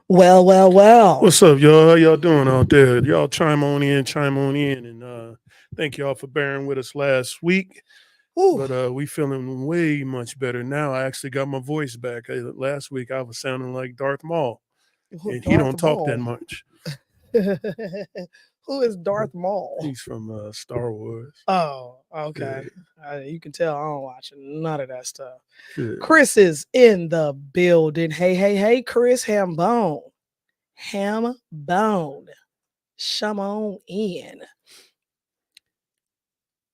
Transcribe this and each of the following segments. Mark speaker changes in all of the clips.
Speaker 1: Well.
Speaker 2: What's up, y'all? How y'all doing out there? Y'all chime on in, and thank y'all for bearing with us last week.
Speaker 1: Ooh,
Speaker 2: But we feeling way much better now. I actually got my voice back. Last week I was sounding like Darth Maul, and he
Speaker 1: Darth
Speaker 2: don't talk that
Speaker 1: Maul.
Speaker 2: much.
Speaker 1: Who is Darth Maul?
Speaker 2: He's from Star Wars.
Speaker 1: Oh,
Speaker 2: Yeah,
Speaker 1: okay. You can tell I don't watch none of that stuff.
Speaker 2: yeah.
Speaker 1: Chris is in the building. Hey, Chris Hambone. Hambone. Come on in.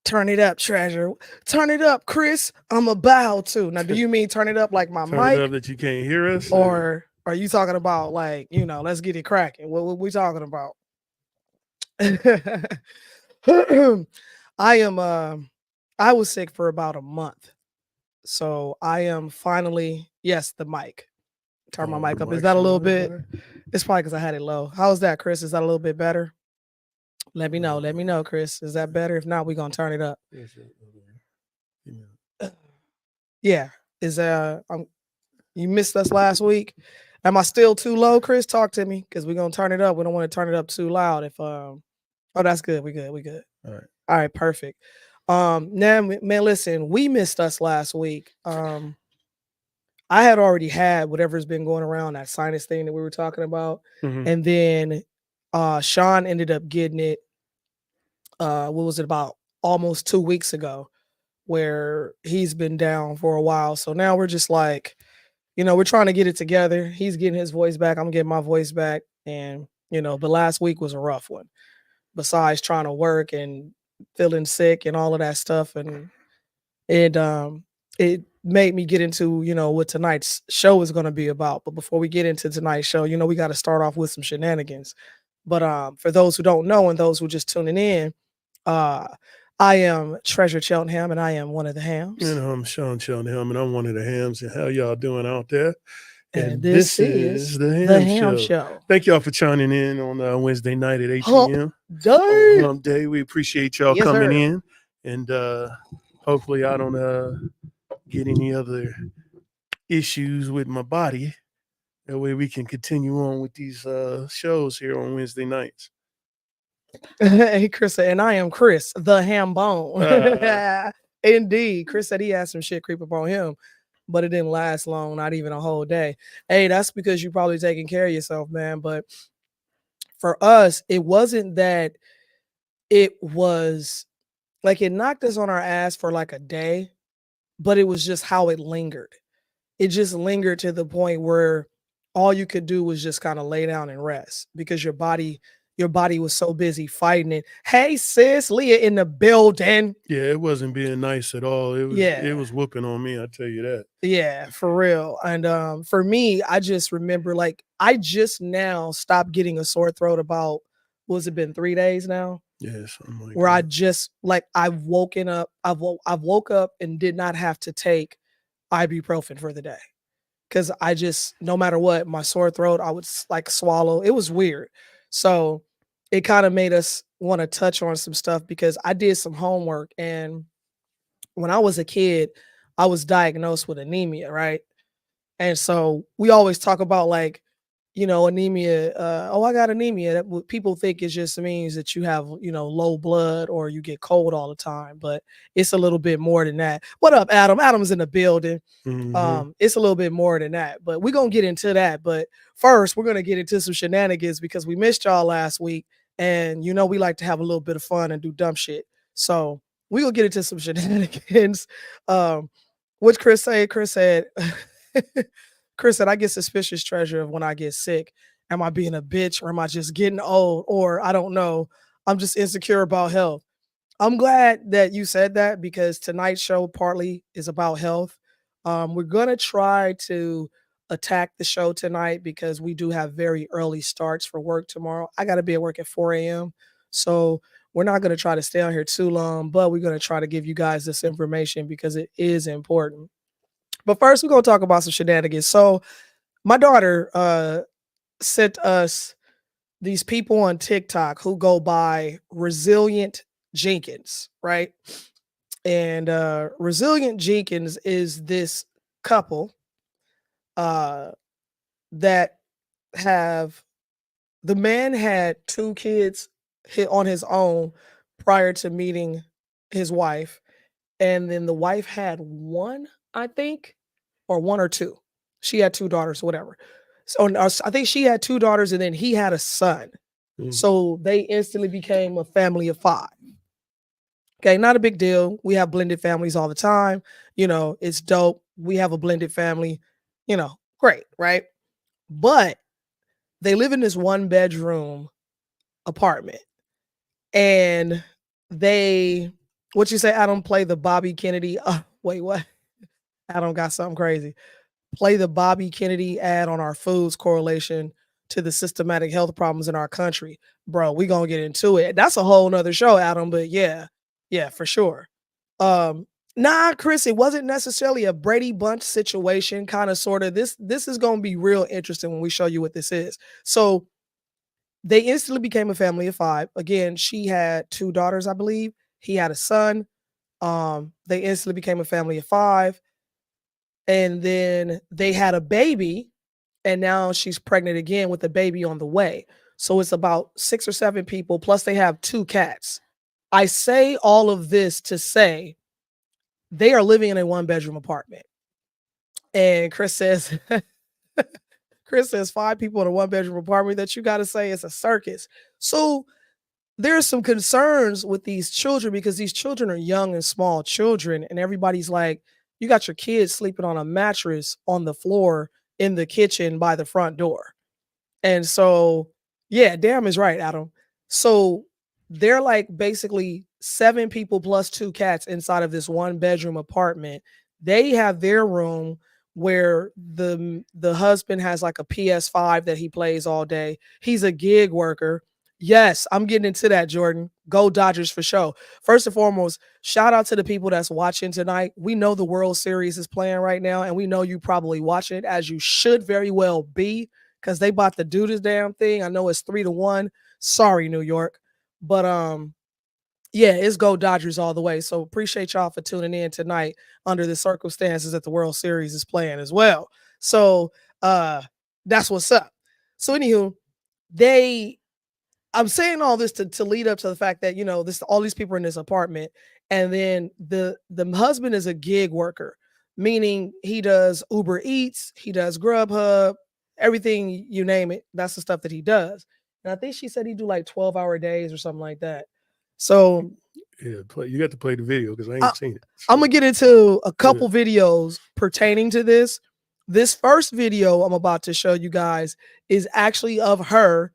Speaker 1: Turn it up, treasure. Turn it up, Chris. I'm about to. Now, do you mean turn it up like my
Speaker 2: Turn it up
Speaker 1: mic?
Speaker 2: that you can't hear us.
Speaker 1: Or are you talking about like, let's get it cracking? What we talking about? I am I was sick for about a month. So I am finally, yes, the mic. Turn my
Speaker 2: Oh, the
Speaker 1: mic up. Is
Speaker 2: mic's
Speaker 1: that
Speaker 2: a
Speaker 1: a little
Speaker 2: little bit
Speaker 1: bit?
Speaker 2: better.
Speaker 1: It's probably because I had it low. How's that, Chris? Is that a little bit better? Let me know. Let me
Speaker 2: Uh,
Speaker 1: know, Chris. Is that better? If not, we're gonna turn it up.
Speaker 2: yes, you know.
Speaker 1: Yeah. Is you missed us last week? Am I still too low, Chris? Talk to me because we're gonna turn it up. We don't want to turn it up too loud. If oh, that's good. We good. We good.
Speaker 2: All right.
Speaker 1: All right, perfect. Now, man, listen, we missed us last week. I had already had whatever's been going around, that sinus thing that we were talking about,
Speaker 2: Mm-hmm.
Speaker 1: and then Sean ended up getting it. What was it, about almost 2 weeks ago, where he's been down for a while. So now we're just like, we're trying to get it together. He's getting his voice back. I'm getting my voice back, and but last week was a rough one. Besides trying to work and feeling sick and all of that stuff, and it made me get into what tonight's show is going to be about. But before we get into tonight's show, we got to start off with some shenanigans. But for those who don't know and those who just tuning in, uh I am Treasure Cheltenham, and I am one of the
Speaker 2: You
Speaker 1: hams,
Speaker 2: know, I'm Sean Shelton and I'm one of the hams. And how y'all doing out there?
Speaker 1: and
Speaker 2: And
Speaker 1: this
Speaker 2: this
Speaker 1: is
Speaker 2: is the
Speaker 1: the
Speaker 2: Ham
Speaker 1: Ham
Speaker 2: Show.
Speaker 1: Show.
Speaker 2: Thank y'all for tuning in on Wednesday night at 8
Speaker 1: Hump
Speaker 2: p.m. on
Speaker 1: day.
Speaker 2: Hump Day. We appreciate y'all
Speaker 1: Yes,
Speaker 2: coming
Speaker 1: sir.
Speaker 2: in. And hopefully, I don't get any other issues with my body. That way, we can continue on with these shows here on Wednesday nights.
Speaker 1: Hey, Chris, and I am Chris, the ham
Speaker 2: Uh,
Speaker 1: bone. Indeed. Chris said he had some shit creep up on him, but it didn't last long, not even a whole day. Hey, that's because you probably taking care of yourself, man. But for us, it wasn't that. It was like it knocked us on our ass for like a day, but it was just how it lingered. It just lingered to the point where all you could do was just kind of lay down and rest because your body was so busy fighting it. Hey sis, Leah in the building.
Speaker 2: yeah, it wasn't being nice at all. It
Speaker 1: Yeah.
Speaker 2: was whooping on me. I tell you that.
Speaker 1: Yeah, for real. And for me, I just remember like I just now stopped getting a sore throat about, was it been 3 days now?
Speaker 2: Yeah, something like
Speaker 1: Where I
Speaker 2: that.
Speaker 1: just like I've woken up, I've woke up and did not have to take ibuprofen for the day. Cause I just, no matter what, my sore throat, I would like swallow. It was weird. So it kind of made us want to touch on some stuff because I did some homework. And when I was a kid, I was diagnosed with anemia, right? And so we always talk about like, anemia. Oh, I got anemia. That what people think it just means that you have, low blood or you get cold all the time, but it's a little bit more than that. What up, Adam? Adam's in the building.
Speaker 2: Mm-hmm.
Speaker 1: It's a little bit more than that, but we're gonna get into that. But first, we're gonna get into some shenanigans because we missed y'all last week, and we like to have a little bit of fun and do dumb shit. So we gonna get into some shenanigans. Um, what Chris said? Chris said, Chris said, I get suspicious, treasure, of when I get sick. Am I being a bitch, or am I just getting old, or I don't know? I'm just insecure about health. I'm glad that you said that because tonight's show partly is about health. We're gonna try to attack the show tonight because we do have very early starts for work tomorrow. I got to be at work at 4 a.m. So we're not gonna try to stay on here too long, but we're gonna try to give you guys this information because it is important. But first, we're gonna talk about some shenanigans. So my daughter sent us these people on TikTok who go by Resilient Jenkins, right? And Resilient Jenkins is this couple uh that have the man had 2 kids hit on his own prior to meeting his wife, and then the wife had 1, I think, or 1 or 2. She had 2 daughters, whatever. So, and, I think she had 2 daughters and then he had a son.
Speaker 2: Mm.
Speaker 1: So they instantly became a family of 5. Okay, not a big deal. We have blended families all the time. It's dope. We have a blended family, great, right? But they live in this 1-bedroom apartment. And they what you say, Adam, play the Bobby Kennedy wait, what? Adam got something crazy. Play the Bobby Kennedy ad on our foods correlation to the systematic health problems in our country. Bro, we gonna get into it. That's a whole nother show, Adam, but yeah. Yeah, for sure. Um, nah, Chris, it wasn't necessarily a Brady Bunch situation, kind of sort of. This is gonna be real interesting when we show you what this is. So they instantly became a family of 5. Again, she had 2 daughters, I believe. He had a son. They instantly became a family of 5, and then they had a baby, and now she's pregnant again with a baby on the way. So it's about 6 or 7 people, plus they have 2 cats. I say all of this to say they are living in a 1-bedroom apartment. And Chris says 5 people in a 1-bedroom apartment, that you gotta say it's a circus. So there's some concerns with these children because these children are young and small children, and everybody's like, you got your kids sleeping on a mattress on the floor in the kitchen by the front door. And so, yeah, damn is right, Adam. So they're like basically 7 people plus 2 cats inside of this 1-bedroom apartment. They have their room where the husband has like a PS5 that he plays all day. He's a gig worker. Yes, I'm getting into that, Jordan. Go Dodgers for sure. First and foremost, shout out to the people that's watching tonight. We know the World Series is playing right now, and we know you probably watch it, as you should very well be, because they about to do this damn thing. I know it's 3-1. Sorry, New York. But yeah, it's go Dodgers all the way. So appreciate y'all for tuning in tonight under the circumstances that the World Series is playing as well. So that's what's up. So anywho, they I'm saying all this to lead up to the fact that this all these people are in this apartment, and then the husband is a gig worker, meaning he does Uber Eats, he does Grubhub, everything you name it. That's the stuff that he does. And I think she said he do like 12-hour days or something like that. So
Speaker 2: Yeah, you got to play the video because I
Speaker 1: I,
Speaker 2: ain't seen it.
Speaker 1: I'm gonna get into a
Speaker 2: Yeah.
Speaker 1: couple videos pertaining to this. This first video I'm about to show you guys is actually of her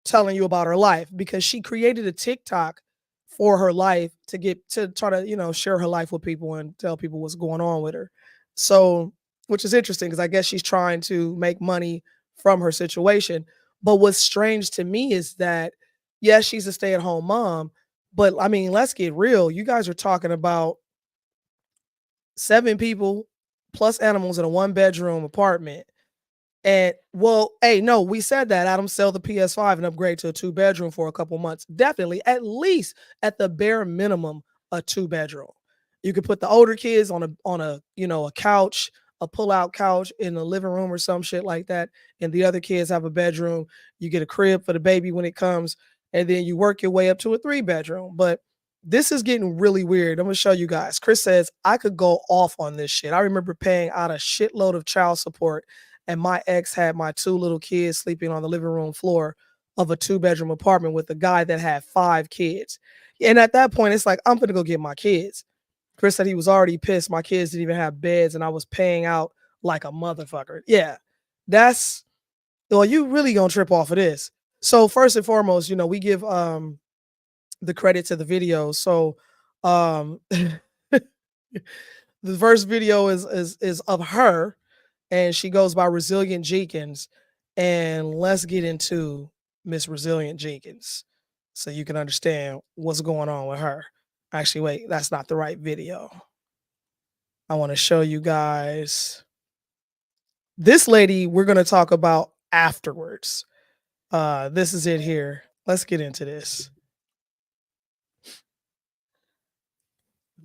Speaker 1: telling you about her life, because she created a TikTok for her life to try to, share her life with people and tell people what's going on with her. So, which is interesting because I guess she's trying to make money from her situation. But what's strange to me is that, yes, she's a stay-at-home mom, but I mean, let's get real. You guys are talking about 7 people plus animals in a 1-bedroom apartment. And well, hey, no, we said that Adam, sell the PS5 and upgrade to a 2-bedroom for a couple months. Definitely, at least at the bare minimum, a 2-bedroom. You could put the older kids on a a couch, a pull-out couch in the living room or some shit like that, and the other kids have a bedroom. You get a crib for the baby when it comes, and then you work your way up to a 3-bedroom. But this is getting really weird. I'm gonna show you guys. Chris says I could go off on this shit. I remember paying out a shitload of child support, and my ex had my 2 little kids sleeping on the living room floor of a 2-bedroom apartment with a guy that had 5 kids. And at that point, it's like, I'm gonna go get my kids. Chris said he was already pissed. My kids didn't even have beds, and I was paying out like a motherfucker. Yeah, that's well, you really gonna trip off of this. So first and foremost, we give the credit to the video. So the first video is of her, and she goes by Resilient Jenkins. And let's get into Miss Resilient Jenkins so you can understand what's going on with her. Actually, wait, that's not the right video. I want to show you guys this lady we're going to talk about afterwards. This is it here. Let's get into this.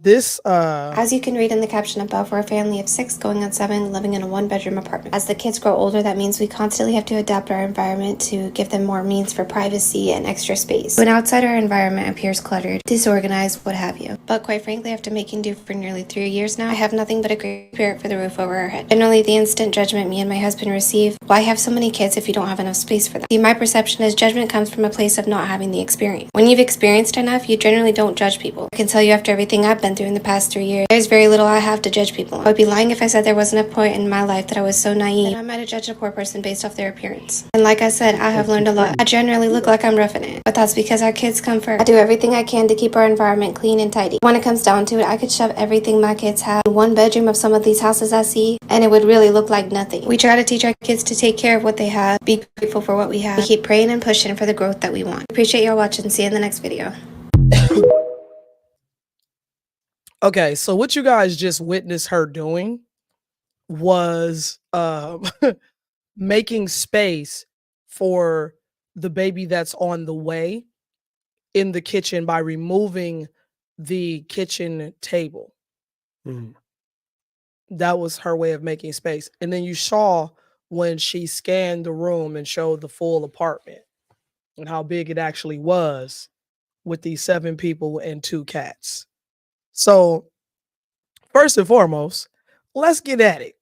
Speaker 1: This
Speaker 3: As you can read in the caption above, we're a family of 6 going on 7 living in a 1-bedroom apartment. As the kids grow older, that means we constantly have to adapt our environment to give them more means for privacy and extra space. When outside our environment appears cluttered, disorganized, what have you. But quite frankly, after making do for nearly 3 years now, I have nothing but a great spirit for the roof over our head. Generally, the instant judgment me and my husband receive, why have so many kids if you don't have enough space for them? See, my perception is judgment comes from a place of not having the experience. When you've experienced enough, you generally don't judge people. I can tell you after everything I've been through in the past 3 years, there's very little I have to judge people on. I would be lying if I said there wasn't a point in my life that I was so naive that I might have judged a poor person based off their appearance. And like I said, I have learned a lot. I generally look like I'm roughing it, but that's because our kids come first. I do everything I can to keep our environment clean and tidy. When it comes down to it, I could shove everything my kids have in one bedroom of some of these houses I see, and it would really look like nothing. We try to teach our kids to take care of what they have, be grateful for what we have. We keep praying and pushing for the growth that we want. Appreciate y'all watching. See you in the next video.
Speaker 1: Okay, so what you guys just witnessed her doing was making space for the baby that's on the way in the kitchen by removing the kitchen table.
Speaker 2: Mm.
Speaker 1: That was her way of making space. And then you saw when she scanned the room and showed the full apartment and how big it actually was with these 7 people and 2 cats. So, first and foremost, let's get at it.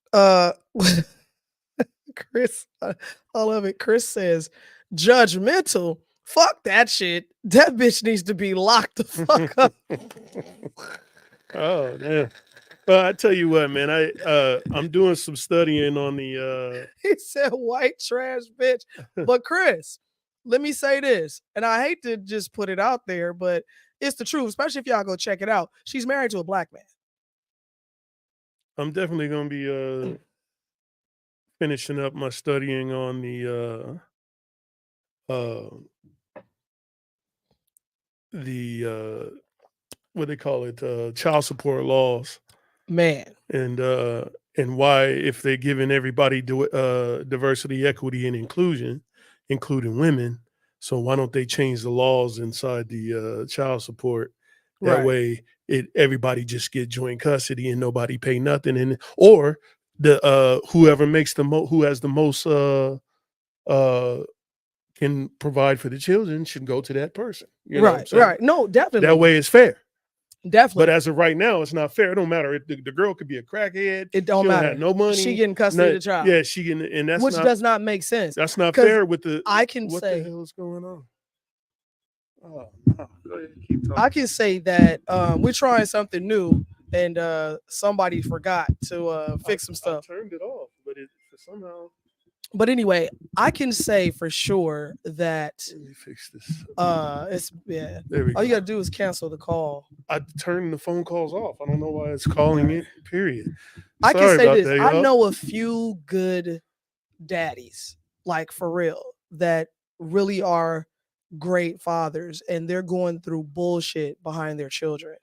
Speaker 1: Chris, I love it. Chris says, judgmental. Fuck that shit. That bitch needs to be locked the fuck up.
Speaker 2: Oh, damn. Well, I tell you what, man, I'm doing some studying on the
Speaker 1: He said white trash bitch. But Chris, let me say this, and I hate to just put it out there, but it's the truth, especially if y'all go check it out. She's married to a black man.
Speaker 2: I'm definitely gonna be finishing up my studying on the what they call it, child support laws,
Speaker 1: Man.
Speaker 2: and why, if they're giving everybody diversity, equity, and inclusion, including women, so why don't they change the laws inside the child support? That
Speaker 1: Right.
Speaker 2: way, everybody just get joint custody and nobody pay nothing, and or the whoever makes who has the most can provide for the children should go to that person. You know what I'm
Speaker 1: Right,
Speaker 2: saying?
Speaker 1: right. No, definitely.
Speaker 2: That way, it's fair.
Speaker 1: Definitely.
Speaker 2: But as of right now, it's not fair. It don't matter. The girl could be a crackhead.
Speaker 1: It don't
Speaker 2: She
Speaker 1: matter.
Speaker 2: have no money.
Speaker 1: She getting custody of the child.
Speaker 2: Yeah, she getting, and that's
Speaker 1: which
Speaker 2: not,
Speaker 1: does not make sense.
Speaker 2: that's not
Speaker 1: 'Cause
Speaker 2: fair with the.
Speaker 1: I can
Speaker 2: what
Speaker 1: say
Speaker 2: the hell is going on? Oh, no. Go ahead, keep talking.
Speaker 1: I can say that we're trying something new, and somebody forgot to fix some stuff.
Speaker 2: I turned it off, but it somehow.
Speaker 1: But anyway, I can say for sure that
Speaker 2: Let me fix this.
Speaker 1: it's yeah.
Speaker 2: There we
Speaker 1: All you
Speaker 2: go.
Speaker 1: gotta do is cancel the call.
Speaker 2: I turned the phone calls off. I don't know why it's calling it. Period.
Speaker 1: I can
Speaker 2: Sorry
Speaker 1: say
Speaker 2: about
Speaker 1: this.
Speaker 2: that,
Speaker 1: I
Speaker 2: y'all.
Speaker 1: know a few good daddies, like for real, that really are great fathers, and they're going through bullshit behind their children.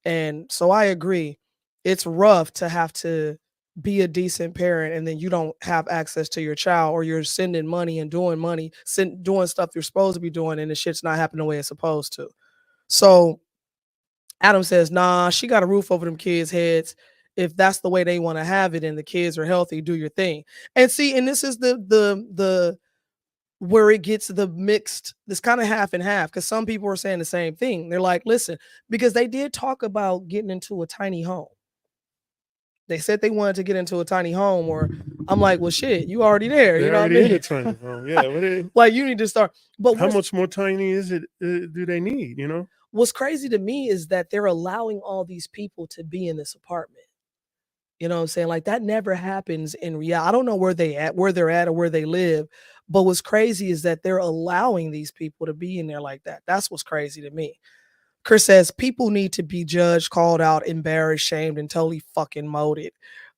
Speaker 1: And so I agree. It's rough to have to be a decent parent and then you don't have access to your child, or you're sending money and doing doing stuff you're supposed to be doing, and the shit's not happening the way it's supposed to. So Adam says, nah, she got a roof over them kids' heads. If that's the way they want to have it and the kids are healthy, do your thing. And see, and this is the where it gets the mixed, this kind of half and half, because some people are saying the same thing. They're like, listen, because they did talk about getting into a tiny home. They said they wanted to get into a tiny home, or I'm like, well, shit, you already there.
Speaker 2: They're
Speaker 1: You know what I
Speaker 2: already in
Speaker 1: mean?
Speaker 2: a tiny home. Yeah.
Speaker 1: Like, you need to start. But
Speaker 2: How much more tiny is it? Do they need? You know.
Speaker 1: what's crazy to me is that they're allowing all these people to be in this apartment. You know what I'm saying? Like, that never happens in reality. I don't know where they're at, or where they live. But what's crazy is that they're allowing these people to be in there like that. That's what's crazy to me. Chris says people need to be judged, called out, embarrassed, shamed, and totally fucking molded.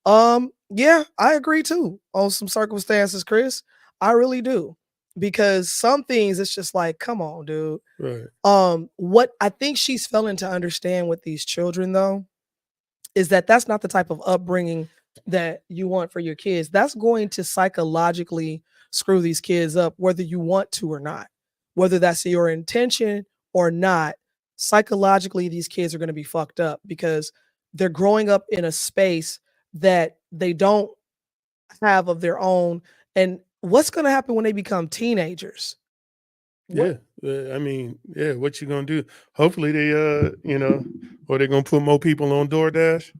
Speaker 1: Yeah, I agree too on some circumstances, Chris. I really do. Because some things it's just like, come on, dude.
Speaker 2: Right.
Speaker 1: What I think she's failing to understand with these children, though, is that that's not the type of upbringing that you want for your kids. That's going to psychologically screw these kids up, whether you want to or not. Whether that's your intention or not, psychologically these kids are going to be fucked up because they're growing up in a space that they don't have of their own. And what's going to happen when they become teenagers?
Speaker 2: Yeah.
Speaker 1: What
Speaker 2: I mean, yeah, what you gonna do? Hopefully they or they're gonna put more people on DoorDash.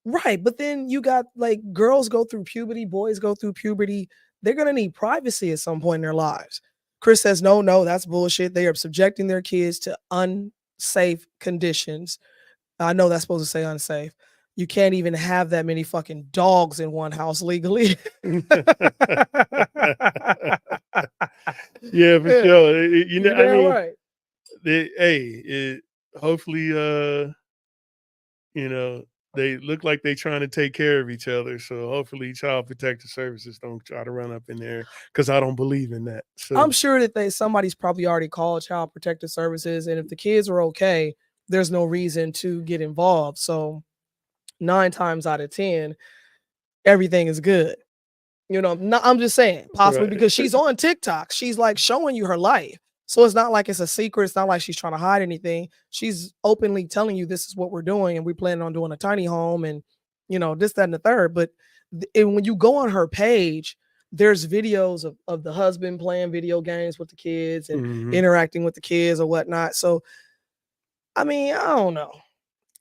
Speaker 1: Right, but then you got like girls go through puberty, boys go through puberty. They're going to need privacy at some point in their lives. Chris says, no, no, that's bullshit. They are subjecting their kids to unsafe conditions. I know that's supposed to say unsafe. You can't even have that many fucking dogs in one house legally.
Speaker 2: Yeah, for
Speaker 1: Yeah,
Speaker 2: sure.
Speaker 1: you
Speaker 2: I
Speaker 1: damn
Speaker 2: mean,
Speaker 1: right.
Speaker 2: hopefully, you know, they look like they trying to take care of each other. So hopefully, Child Protective Services don't try to run up in there because I don't believe in that.
Speaker 1: I'm
Speaker 2: So
Speaker 1: sure that somebody's probably already called Child Protective Services, and if the kids are okay, there's no reason to get involved. So 9 times out of 10, everything is good. No, I'm just saying, possibly
Speaker 2: right,
Speaker 1: because she's on TikTok. She's like showing you her life. So it's not like it's a secret. It's not like she's trying to hide anything. She's openly telling you this is what we're doing, and we planning on doing a tiny home and this, that, and the third. But and when you go on her page, there's videos of the husband playing video games with the kids and
Speaker 2: hmm
Speaker 1: interacting with the kids or whatnot. So I mean, I don't know.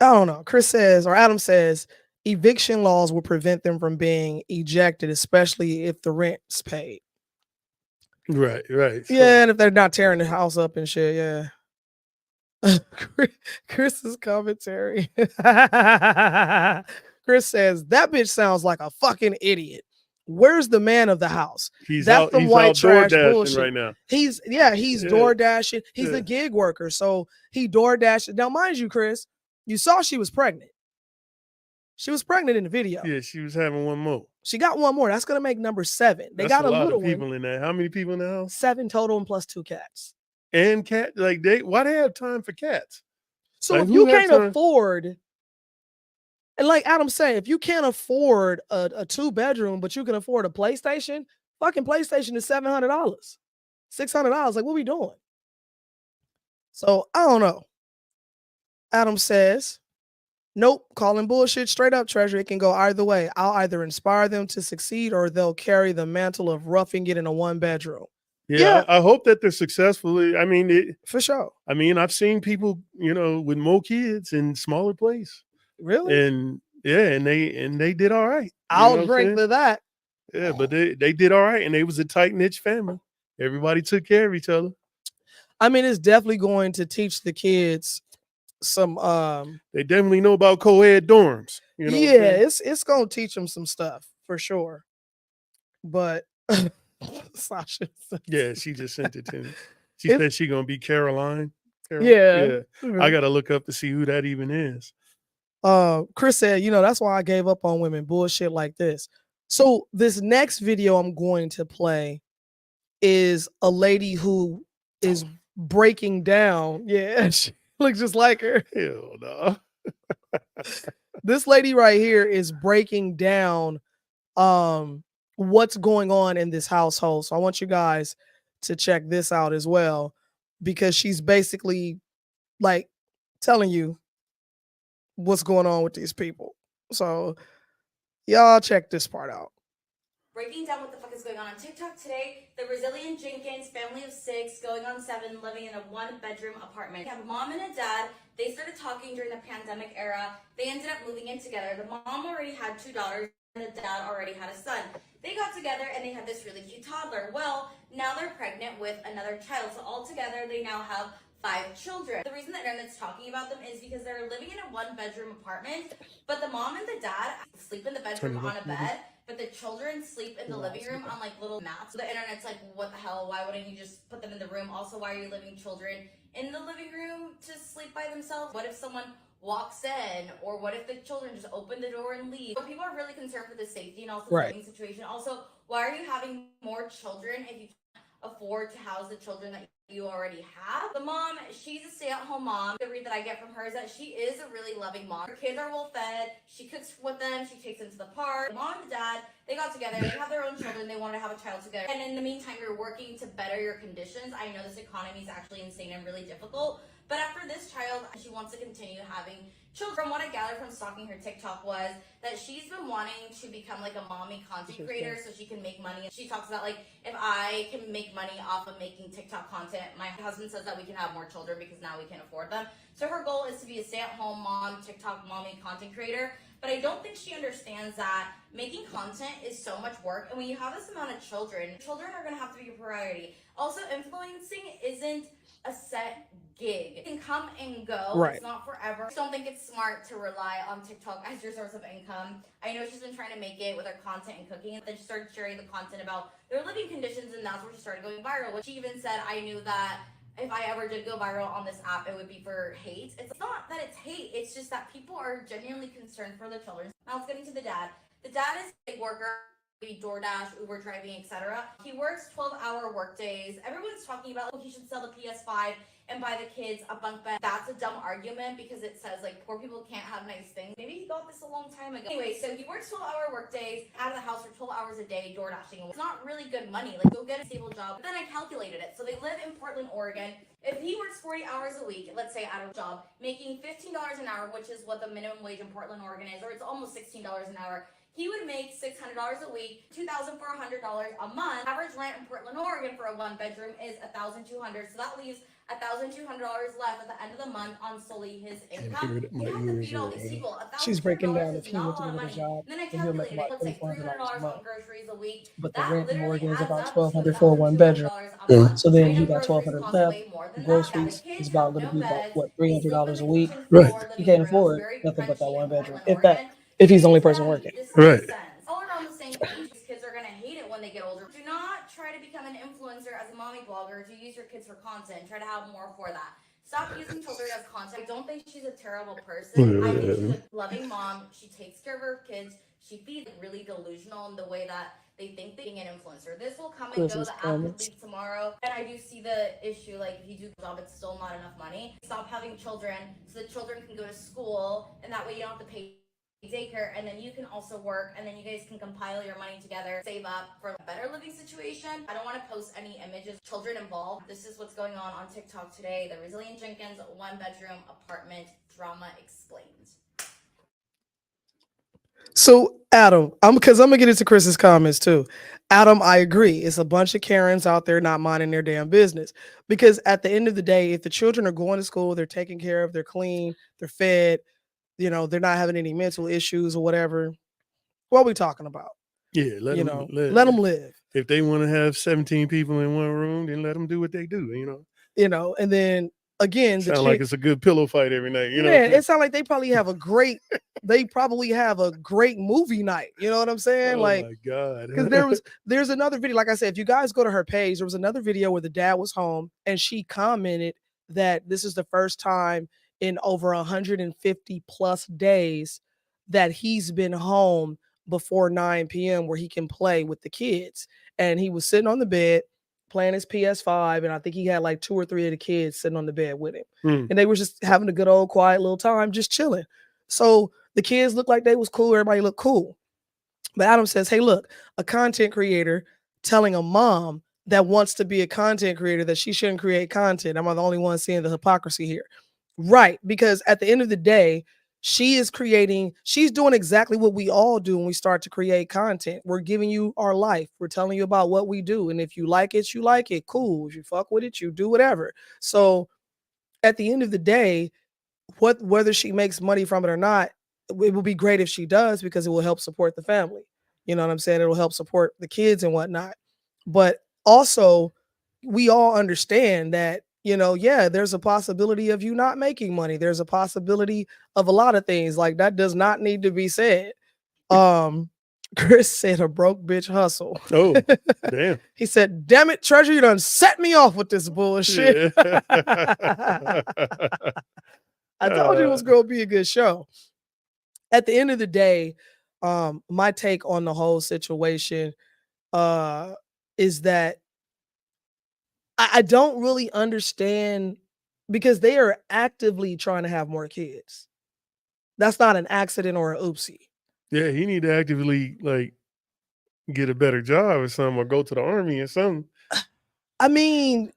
Speaker 1: I don't know. Chris says, or Adam says, eviction laws will prevent them from being ejected, especially if the rent's paid.
Speaker 2: right, right. So
Speaker 1: Yeah, and if they're not tearing the house up and shit, yeah. Chris's commentary. Chris says, that bitch sounds like a fucking idiot. Where's the man of the house?
Speaker 2: he's
Speaker 1: That's
Speaker 2: out.
Speaker 1: some
Speaker 2: He's
Speaker 1: white
Speaker 2: out door
Speaker 1: trash
Speaker 2: dashing
Speaker 1: bullshit.
Speaker 2: right now.
Speaker 1: He's
Speaker 2: Yeah,
Speaker 1: door dashing. He's
Speaker 2: yeah,
Speaker 1: a gig worker. So he door dashed. Now, mind you, Chris, you saw she was pregnant. She was pregnant in the video.
Speaker 2: yeah. She was having one more.
Speaker 1: She got one more. That's gonna make number 7. They
Speaker 2: That's
Speaker 1: got
Speaker 2: a
Speaker 1: a
Speaker 2: lot
Speaker 1: little
Speaker 2: of
Speaker 1: one.
Speaker 2: people in there. How many people in the house?
Speaker 1: 7 total and plus 2 cats.
Speaker 2: And cat, like why they have time for cats?
Speaker 1: So
Speaker 2: Like
Speaker 1: if
Speaker 2: who
Speaker 1: you
Speaker 2: has
Speaker 1: can't
Speaker 2: time?
Speaker 1: afford, and like Adam said, if you can't afford a 2-bedroom, but you can afford a PlayStation, fucking PlayStation is $700, $600. Like, what we doing? So I don't know. Adam says, nope, calling bullshit straight up, Treasure. It can go either way. I'll either inspire them to succeed or they'll carry the mantle of roughing it in a 1-bedroom.
Speaker 2: Yeah,
Speaker 1: Yeah,
Speaker 2: I hope that they're successful. I mean,
Speaker 1: for sure.
Speaker 2: I've seen people, with more kids in smaller place,
Speaker 1: Really?
Speaker 2: and yeah, and they did all right. You know
Speaker 1: I'll
Speaker 2: what I'm
Speaker 1: drink
Speaker 2: saying?
Speaker 1: to that.
Speaker 2: Yeah, but they did all right, and they was a tight knit family. Everybody took care of each other.
Speaker 1: I mean, it's definitely going to teach the kids some
Speaker 2: They definitely know about co-ed dorms. You know what I'm
Speaker 1: yeah,
Speaker 2: saying?
Speaker 1: it's gonna teach them some stuff for sure. But Sasha
Speaker 2: Yeah, she just sent it to me. She
Speaker 1: it's
Speaker 2: said she gonna be Caroline.
Speaker 1: yeah.
Speaker 2: Yeah, I gotta look up to see who that even is.
Speaker 1: Chris said, that's why I gave up on women, bullshit like this. So this next video I'm going to play is a lady who is breaking down. Yeah, she looks just like her.
Speaker 2: Hell no.
Speaker 1: This lady right here is breaking down what's going on in this household. So I want you guys to check this out as well, because she's basically like telling you what's going on with these people. So y'all check this part out.
Speaker 4: Breaking down what the fuck is going on TikTok today. The Brazilian Jenkins family of 6 going on 7 living in a 1-bedroom apartment. They have a mom and a dad. They started talking during the pandemic era. They ended up moving in together. The mom already had 2 daughters and the dad already had a son. They got together and they had this really cute toddler. Well, now they're pregnant with another child. So altogether they now have 5 children. The reason the internet's talking about them is because they're living in a 1-bedroom apartment, but the mom and the dad sleep in the bedroom on a bed, but the children sleep in the living room on like little mats. So the internet's like, what the hell? Why wouldn't you just put them in the room? Also, why are you leaving children in the living room to sleep by themselves? What if someone walks in, or what if the children just open the door and leave? So people are really concerned for the safety and also the living situation. Also, why are you having more children if you can't afford to house the children that you already have? The mom, she's a stay-at-home mom. The read that I get from her is that she is a really loving mom. Her kids are well fed. She cooks with them. She takes them to the park. The mom and the dad, They got together, they have their own children, they wanted to have a child together. And in the meantime, you're working to better your conditions. I know this economy is actually insane and really difficult. But after this child, she wants to continue having children. From what I gathered from stalking her TikTok was that she's been wanting to become like a mommy content creator so she can make money. She talks about like, if I can make money off of making TikTok content, my husband says that we can have more children because now we can afford them. So her goal is to be a stay-at-home mom, TikTok mommy content creator. But I don't think she understands that making content is so much work. And when you have this amount of children are going to have to be a priority. Also, influencing isn't a set gig. It can come and go.
Speaker 1: Right.
Speaker 4: It's not forever. I just don't think it's smart to rely on TikTok as your source of income. I know she's been trying to make it with her content and cooking. And then she started sharing the content about their living conditions, and that's where she started going viral. Which she even said, I knew that if I ever did go viral on this app, it would be for hate. It's not that it's hate, it's just that people are genuinely concerned for their children. Now let's get into the dad. The dad is a big worker, DoorDash, Uber driving, etc. He works 12-hour work days. Everyone's talking about he should sell the PS5 and buy the kids a bunk bed. That's a dumb argument because it says like poor people can't have nice things. Maybe he got this a long time ago. Anyway, so he works 12-hour work days, out of the house for 12 hours a day, door dashing. It's not really good money. Like go get a stable job. But then I calculated it. So they live in Portland, Oregon. If he works 40 hours a week, let's say out of a job, making $15 an hour, which is what the minimum wage in Portland, Oregon is, or it's almost $16 an hour, he would make $600 a week, $2,400 a month. Average rent in Portland, Oregon for a one-bedroom is $1,200. So that leaves $1,200 left at the end of the month on solely his income. You have to feed all these people.
Speaker 1: She's breaking down
Speaker 4: $1,200
Speaker 1: if
Speaker 4: is
Speaker 1: he
Speaker 4: not
Speaker 1: went
Speaker 4: a
Speaker 1: to
Speaker 4: lot of
Speaker 1: get a
Speaker 4: money.
Speaker 1: job,
Speaker 4: Then I
Speaker 1: then he'll make
Speaker 4: calculated,
Speaker 1: about
Speaker 4: let's say $300
Speaker 1: $2,400 a month.
Speaker 4: on groceries a week.
Speaker 1: But the
Speaker 4: That
Speaker 1: rent in
Speaker 4: literally
Speaker 1: Oregon is
Speaker 4: adds
Speaker 1: about
Speaker 4: up to
Speaker 1: $1,200 for a one bedroom.
Speaker 4: $1,200 a month.
Speaker 1: So then
Speaker 4: I
Speaker 1: he
Speaker 4: know
Speaker 1: got
Speaker 4: groceries
Speaker 1: $1,200
Speaker 4: cost
Speaker 1: left.
Speaker 4: way more than that.
Speaker 1: Groceries
Speaker 4: The
Speaker 1: is
Speaker 4: kids
Speaker 1: about
Speaker 4: have
Speaker 1: going to
Speaker 4: no
Speaker 1: be about
Speaker 4: beds.
Speaker 1: what
Speaker 4: They sleep
Speaker 1: $300
Speaker 4: in
Speaker 1: a
Speaker 4: the
Speaker 1: week.
Speaker 4: kitchen
Speaker 2: Right.
Speaker 4: floor,
Speaker 1: He
Speaker 4: living
Speaker 1: can't
Speaker 4: rooms,
Speaker 1: afford
Speaker 4: very
Speaker 1: nothing but that
Speaker 4: crunchy
Speaker 1: one
Speaker 4: in
Speaker 1: bedroom,
Speaker 4: Portland,
Speaker 1: if that,
Speaker 4: Oregon.
Speaker 1: if he's the only
Speaker 4: Makes
Speaker 1: person
Speaker 4: them
Speaker 1: working.
Speaker 4: this
Speaker 2: Right.
Speaker 4: makes sense. All around the same age, these kids are gonna hate it when they get older. Do not try to become an influencer as a mommy blogger to use your kids for content. Try to have more for that. Stop using children as content. I don't think she's a terrible person. I think she's a loving mom. She takes care of her kids. She feeds really delusional in the way that they think they're being an influencer. This will come and go.
Speaker 1: Chris's
Speaker 4: The app could
Speaker 1: comments.
Speaker 4: leave tomorrow. And I do see the issue, like if you do the job, it's still not enough money. Stop having children so the children can go to school, and that way you don't have to pay daycare, and then you can also work, and then you guys can compile your money together, save up for a better living situation. I don't want to post any images, children involved. This is what's going on TikTok today. The Resilient Jenkins one-bedroom apartment drama explained.
Speaker 1: So Adam, I'm gonna get into Chris's comments too. Adam, I agree. It's a bunch of Karens out there not minding their damn business. Because at the end of the day, if the children are going to school, they're taken care of, they're clean, they're fed, they're not having any mental issues or whatever. What are we talking about?
Speaker 2: Yeah, let
Speaker 1: Let them live.
Speaker 2: If they want to have 17 people in one room, then let them do what they do.
Speaker 1: And then again,
Speaker 2: Sound like it's a good pillow fight every night.
Speaker 1: Man, it sounds like they probably have a great movie night. You know what I'm saying?
Speaker 2: Oh
Speaker 1: Like,
Speaker 2: my God.
Speaker 1: because there's another video. Like I said, if you guys go to her page, there was another video where the dad was home and she commented that this is the first time in over 150 plus days that he's been home before 9 p.m. where he can play with the kids. And he was sitting on the bed playing his PS5, and I think he had like 2 or 3 of the kids sitting on the bed with him. And they were just having a good old quiet little time, just chilling. So the kids looked like they was cool. Everybody looked cool. But Adam says, hey, look, a content creator telling a mom that wants to be a content creator that she shouldn't create content. Am I the only one seeing the hypocrisy here? Right. Because at the end of the day, she's doing exactly what we all do when we start to create content. We're giving you our life. We're telling you about what we do. And if you like it, you like it. Cool. If you fuck with it, you do whatever. So at the end of the day, whether she makes money from it or not, it will be great if she does because it will help support the family. You know what I'm saying? It will help support the kids and whatnot. But also, we all understand that, there's a possibility of you not making money. There's a possibility of a lot of things. Like, that does not need to be said. Chris said a broke bitch hustle.
Speaker 2: Oh, damn.
Speaker 1: He said, damn it, Treasure, you done set me off with this bullshit.
Speaker 2: Yeah.
Speaker 1: I told you it was going to be a good show. At the end of the day, my take on the whole situation is that I don't really understand, because they are actively trying to have more kids. That's not an accident or an oopsie.
Speaker 2: Yeah, he need to actively get a better job or something, or go to the army or something.
Speaker 1: I mean,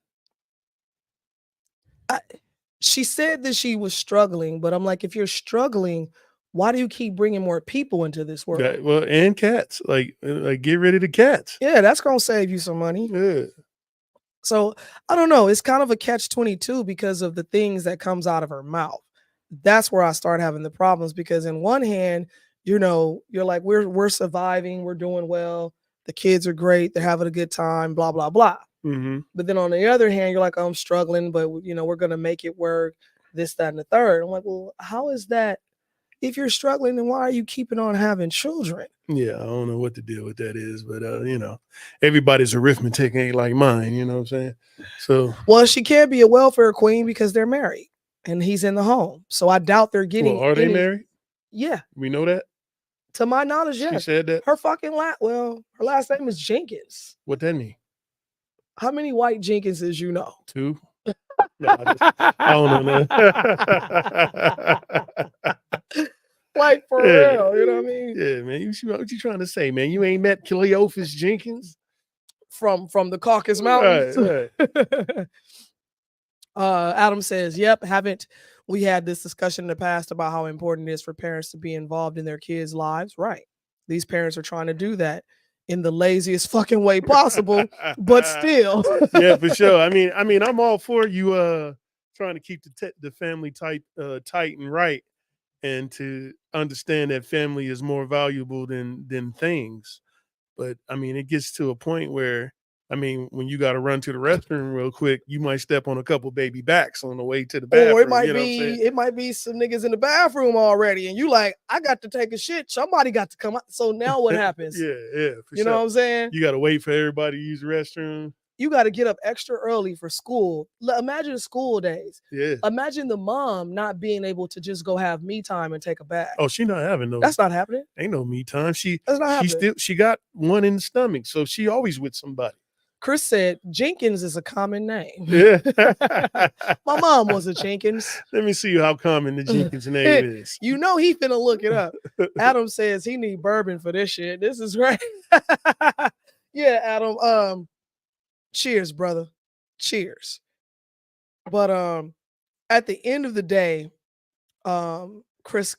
Speaker 1: she said that she was struggling, but I'm like, if you're struggling, why do you keep bringing more people into this world?
Speaker 2: Well, and cats, like get rid of the cats.
Speaker 1: Yeah, that's gonna save you some money.
Speaker 2: Yeah.
Speaker 1: So I don't know. It's kind of a catch-22 because of the things that comes out of her mouth. That's where I start having the problems because in one hand, you know, you're like, we're surviving, we're doing well, the kids are great, they're having a good time, blah, blah, blah.
Speaker 2: Mm-hmm.
Speaker 1: But then on the other hand, you're like, oh, I'm struggling, but you know, we're gonna make it work, this, that, and the third. I'm like, well, how is that? If you're struggling, then why are you keeping on having children?
Speaker 2: Yeah, I don't know what the deal with that is, but you know, everybody's arithmetic ain't like mine, you know what I'm saying? So
Speaker 1: Well, she can't be a welfare queen because they're married and he's in the home. So I doubt they're getting
Speaker 2: are they married?
Speaker 1: Yeah.
Speaker 2: We know that?
Speaker 1: To my knowledge,
Speaker 2: She
Speaker 1: yes.
Speaker 2: said that?
Speaker 1: Her fucking her last name is Jenkins.
Speaker 2: What that mean?
Speaker 1: How many white Jenkinses you know?
Speaker 2: 2? No, I don't know that.
Speaker 1: Like for real, you know what I mean?
Speaker 2: Yeah, man. What you trying to say, man? You ain't met Cleophas Jenkins?
Speaker 1: From the Caucasus Mountains.
Speaker 2: Right.
Speaker 1: Adam says, yep, haven't we had this discussion in the past about how important it is for parents to be involved in their kids' lives? Right. These parents are trying to do that in the laziest fucking way possible, but still.
Speaker 2: Yeah, for sure. I mean, I'm all for you trying to keep the family tight and right, and to understand that family is more valuable than things. But I mean, it gets to a point where, I mean, when you got to run to the restroom real quick, you might step on a couple baby backs on the way to the bathroom.
Speaker 1: Or it might
Speaker 2: you know
Speaker 1: it might be some niggas in the bathroom already, and you like, I got to take a shit. Somebody got to come out. So now what happens?
Speaker 2: Yeah, for
Speaker 1: you know what I'm saying?
Speaker 2: You got to wait for everybody to use the restroom.
Speaker 1: You got to get up extra early for school. Imagine school days.
Speaker 2: Yeah.
Speaker 1: Imagine the mom not being able to just go have me time and take a bath.
Speaker 2: Oh, she not having no.
Speaker 1: That's not happening.
Speaker 2: Ain't no me time.
Speaker 1: That's not happening.
Speaker 2: She got one in the stomach, so she always with somebody.
Speaker 1: Chris said Jenkins is a common name.
Speaker 2: Yeah.
Speaker 1: My mom was a Jenkins.
Speaker 2: Let me see how common the Jenkins name is.
Speaker 1: You know he finna look it up. Adam says he need bourbon for this shit. This is great. Yeah, Adam. Cheers, brother. Cheers. But at the end of the day, Chris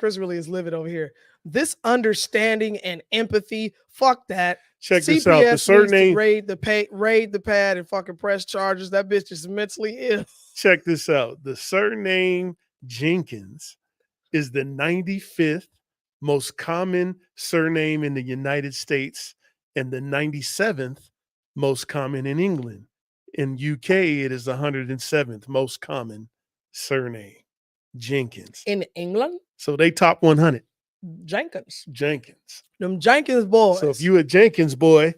Speaker 1: really is living over here. This understanding and empathy, fuck that.
Speaker 2: Check
Speaker 1: CPS
Speaker 2: this out. The surname,
Speaker 1: raid the pad and fucking press charges. That bitch is mentally ill.
Speaker 2: Check this out. The surname Jenkins is the 95th most common surname in the United States and the 97th most common in England. In UK, it is the 107th most common surname, Jenkins.
Speaker 1: In England?
Speaker 2: So they top 100.
Speaker 1: Jenkins.
Speaker 2: Them
Speaker 1: Jenkins boys.
Speaker 2: So if you a Jenkins boy,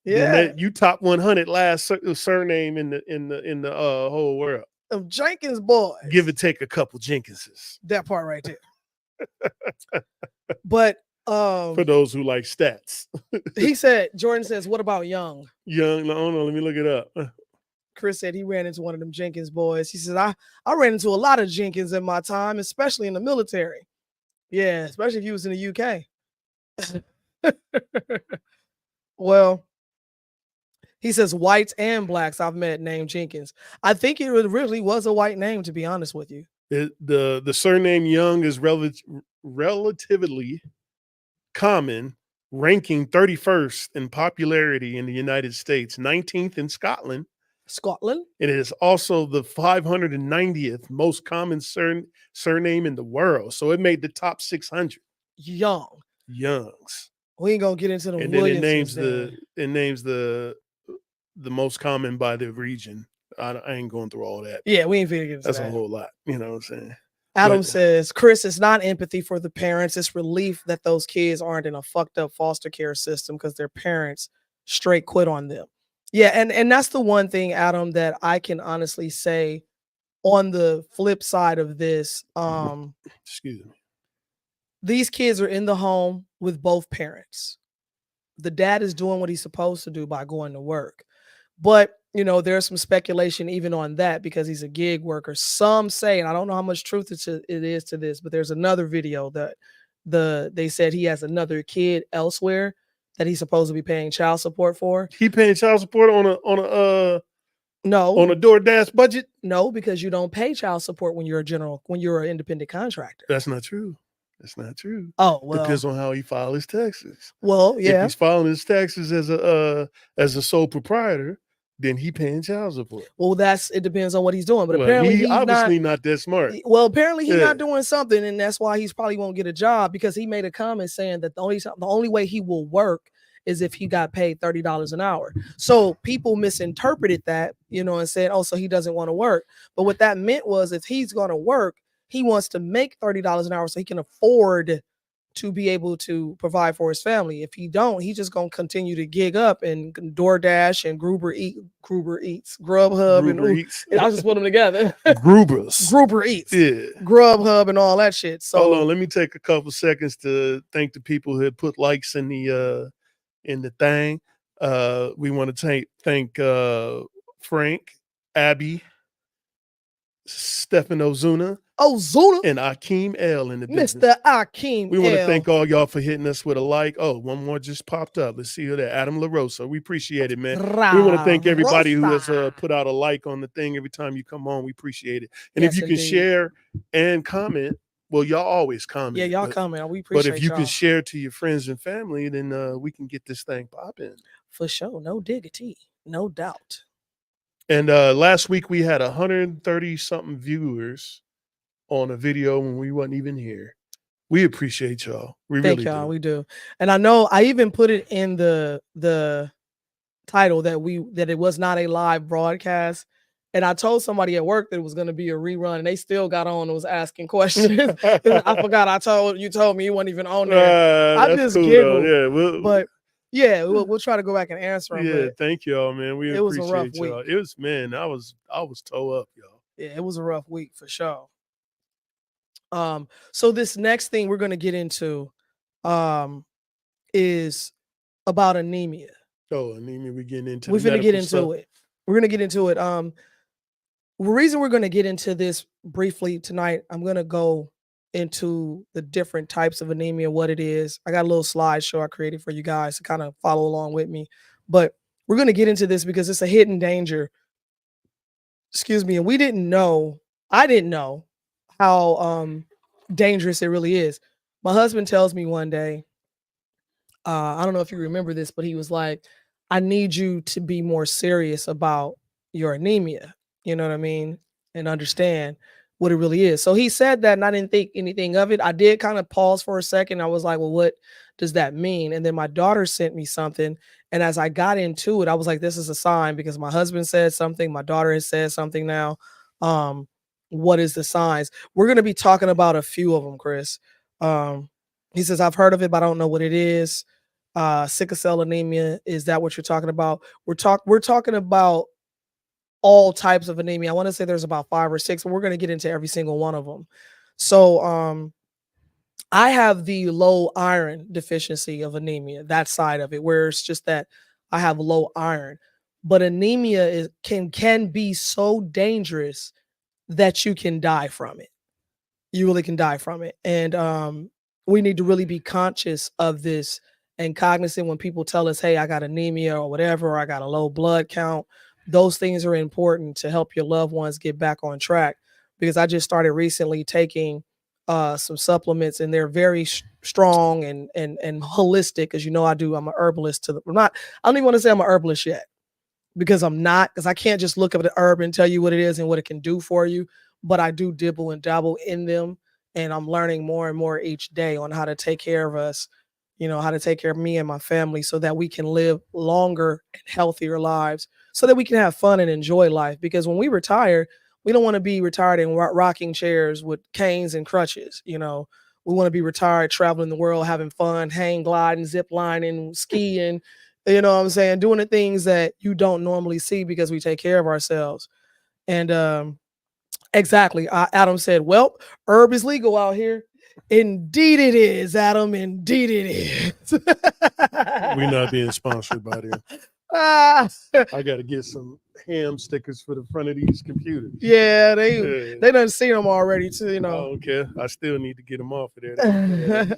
Speaker 1: yeah,
Speaker 2: then you top 100 last surname in the whole world.
Speaker 1: Them Jenkins boys.
Speaker 2: Give or take a couple Jenkinses.
Speaker 1: That part right there. But
Speaker 2: for those who like stats.
Speaker 1: He said, Jordan says, what about Young?
Speaker 2: Young, no, let me look it up.
Speaker 1: Chris said he ran into one of them Jenkins boys. He said, I ran into a lot of Jenkins in my time, especially in the military. Yeah, especially if you was in the UK. Well, he says whites and blacks I've met named Jenkins. I think it really was a white name, to be honest with you.
Speaker 2: The surname Young is relatively common, ranking 31st in popularity in the United States, 19th in Scotland. It is also the 590th most common surname in the world. So it made the top 600. Youngs.
Speaker 1: We ain't gonna get into them.
Speaker 2: And then it names the most common by the region. I ain't going through all that.
Speaker 1: Yeah, we ain't figuring
Speaker 2: that's that. A whole lot. You know what I'm saying?
Speaker 1: Adam says, Chris, it's not empathy for the parents. It's relief that those kids aren't in a fucked up foster care system because their parents straight quit on them. Yeah, and that's the one thing, Adam, that I can honestly say on the flip side of this.
Speaker 2: Excuse me.
Speaker 1: These kids are in the home with both parents. The dad is doing what he's supposed to do by going to work. But, you know, there's some speculation even on that because he's a gig worker. Some say, and I don't know how much truth it is to this, but there's another video that they said he has another kid elsewhere that he's supposed to be paying child support for.
Speaker 2: He paying child support on a
Speaker 1: No,
Speaker 2: DoorDash budget?
Speaker 1: no, because you don't pay child support when you're an independent contractor.
Speaker 2: That's not true. That's not true.
Speaker 1: Oh, well.
Speaker 2: Depends on how he filed his taxes.
Speaker 1: Well,
Speaker 2: If
Speaker 1: yeah.
Speaker 2: he's filing his taxes as a sole proprietor, then he paying child support.
Speaker 1: Well, it depends on what he's doing. But
Speaker 2: Well,
Speaker 1: apparently
Speaker 2: he
Speaker 1: he's
Speaker 2: obviously not that smart.
Speaker 1: Well, apparently he's
Speaker 2: Yeah.
Speaker 1: not doing something, and that's why he's probably won't get a job, because he made a comment saying that the only way he will work is if he got paid $30 an hour. So people misinterpreted that, and said, oh, so he doesn't want to work. But what that meant was, if he's going to work, he wants to make $30 an hour so he can afford to be able to provide for his family. If he don't, he's just gonna continue to gig up and DoorDash and Gruber Eats, Grubhub,
Speaker 2: Gruber Eats.
Speaker 1: and I'll just put them together.
Speaker 2: Gruber
Speaker 1: Eats,
Speaker 2: Yeah.
Speaker 1: Grubhub, and all that shit. So
Speaker 2: hold on, let me take a couple seconds to thank the people who had put likes in the thing. We want to thank Frank, Abby, Stefan Ozuna, and Akeem L in the business.
Speaker 1: Mr. Akeem
Speaker 2: We want to
Speaker 1: L.
Speaker 2: thank all y'all for hitting us with a like. Oh, one more just popped up. Let's see who that. Adam LaRosa. We appreciate it, man. We want to thank everybody who has put out a like on the thing every time you come on. We appreciate it. And
Speaker 1: Yes,
Speaker 2: if you can
Speaker 1: indeed.
Speaker 2: share and comment, well, y'all always comment.
Speaker 1: Yeah, y'all
Speaker 2: but,
Speaker 1: comment. We appreciate it.
Speaker 2: But if you can share to your friends and family, then we can get this thing popping.
Speaker 1: For sure. No diggity. No doubt.
Speaker 2: And last week we had 130 something viewers on a video when we wasn't even here. We appreciate y'all. We
Speaker 1: Thank
Speaker 2: really
Speaker 1: y'all.
Speaker 2: do.
Speaker 1: We do. And I know I even put it in the title that it was not a live broadcast. And I told somebody at work that it was going to be a rerun, and they still got on and was asking questions. I forgot. You told me you weren't even on there. I just
Speaker 2: cool,
Speaker 1: giggled.
Speaker 2: Yeah,
Speaker 1: but yeah, we'll try to go back and answer them.
Speaker 2: Yeah, thank y'all, man. We
Speaker 1: it was a rough
Speaker 2: appreciate y'all.
Speaker 1: week.
Speaker 2: It was, man, I was toe up, y'all.
Speaker 1: Yeah, it was a rough week for sure. So this next thing we're going to get into is about anemia.
Speaker 2: Oh, anemia, we're getting into
Speaker 1: We're going to get into it. We're going to get into it. The reason we're going to get into this briefly tonight, I'm going to go into the different types of anemia, what it is. I got a little slideshow I created for you guys to kind of follow along with me. But we're going to get into this because it's a hidden danger. Excuse me. And I didn't know how dangerous it really is. My husband tells me one day, I don't know if you remember this, but he was like, I need you to be more serious about your anemia. You know what I mean? And understand what it really is. So he said that, and I didn't think anything of it. I did kind of pause for a second. I was like, well, what does that mean? And then my daughter sent me something. And as I got into it, I was like, this is a sign, because my husband said something. My daughter has said something now. What is the signs? We're going to be talking about a few of them, Chris. He says, I've heard of it, but I don't know what it is. Sickle cell anemia. Is that what you're talking about? We're talking about all types of anemia. I want to say there's about 5 or 6, and we're going to get into every single one of them. So I have the low iron deficiency of anemia, that side of it, where it's just that I have low iron. But anemia can be so dangerous that you can die from it. You really can die from it. And we need to really be conscious of this and cognizant when people tell us, hey, I got anemia or whatever, or I got a low blood count. Those things are important to help your loved ones get back on track. Because I just started recently taking some supplements, and they're very strong and holistic. As you know, I'm an herbalist I don't even want to say I'm an herbalist yet, because I'm not, because I can't just look up the herb and tell you what it is and what it can do for you. But I do dibble and dabble in them, and I'm learning more and more each day on how to take care of us, how to take care of me and my family, so that we can live longer and healthier lives, so that we can have fun and enjoy life. Because when we retire, we don't want to be retired in rocking chairs with canes and crutches. We want to be retired, traveling the world, having fun, hang gliding, zip lining, skiing, you know what I'm saying, doing the things that you don't normally see because we take care of ourselves. And exactly. Adam said, well, herb is legal out here. Indeed it is, Adam. Indeed it is.
Speaker 2: We're not being sponsored by them.
Speaker 1: I
Speaker 2: got to get some ham stickers for the front of these computers.
Speaker 1: Yeah, they done seen them already too,
Speaker 2: I don't care. I still need to get them off of there.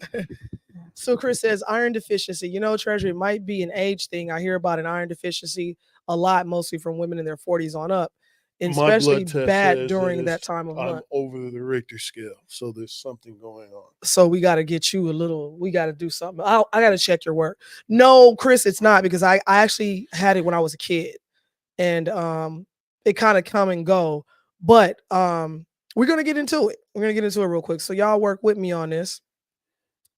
Speaker 1: So Chris says iron deficiency. You know, Treasure, it might be an age thing. I hear about an iron deficiency a lot, mostly from women in their 40s on up, and
Speaker 2: My
Speaker 1: especially
Speaker 2: blood test
Speaker 1: bad
Speaker 2: says
Speaker 1: during
Speaker 2: that
Speaker 1: that time of
Speaker 2: I'm
Speaker 1: month.
Speaker 2: over the Richter scale, so there's something going on.
Speaker 1: So we got to get you a little. We got to do something. I got to check your work. No, Chris, it's not, because I actually had it when I was a kid, and it kind of come and go. But we're gonna get into it. We're gonna get into it real quick. So y'all work with me on this.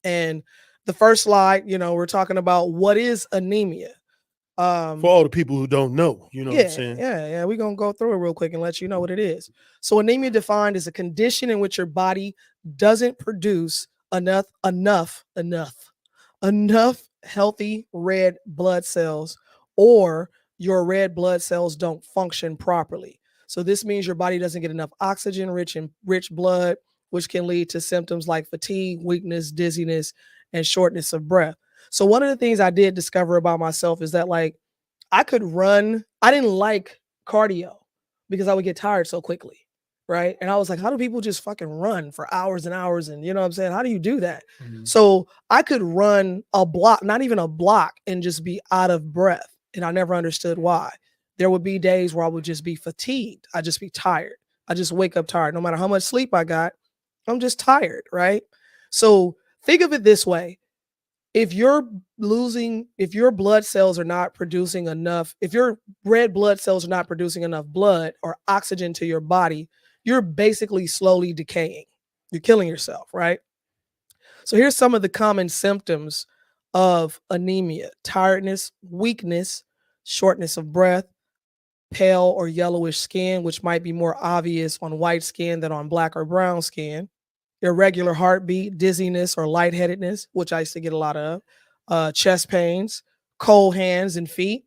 Speaker 1: And the first slide, you know, we're talking about what is anemia.
Speaker 2: For all the people who don't know, you know what I'm
Speaker 1: Yeah,
Speaker 2: saying?
Speaker 1: yeah. We're gonna go through it real quick and let you know what it is. So anemia defined as a condition in which your body doesn't produce enough healthy red blood cells, or your red blood cells don't function properly. So this means your body doesn't get enough oxygen rich blood, which can lead to symptoms like fatigue, weakness, dizziness, and shortness of breath. So one of the things I did discover about myself is that, like, I could run. I didn't like cardio because I would get tired so quickly. Right. And I was like, how do people just fucking run for hours and hours? And you know what I'm saying? How do you do that?
Speaker 2: Mhm.
Speaker 1: So I could run a block, not even a block, and just be out of breath. And I never understood why. There would be days where I would just be fatigued. I'd just be tired. I just wake up tired. No matter how much sleep I got, I'm just tired. Right. So think of it this way. If your blood cells are not producing enough, if your red blood cells are not producing enough blood or oxygen to your body, you're basically slowly decaying. You're killing yourself, right? So here's some of the common symptoms of anemia: tiredness, weakness, shortness of breath, pale or yellowish skin, which might be more obvious on white skin than on black or brown skin, irregular heartbeat, dizziness or lightheadedness, which I used to get a lot of, chest pains, cold hands and feet,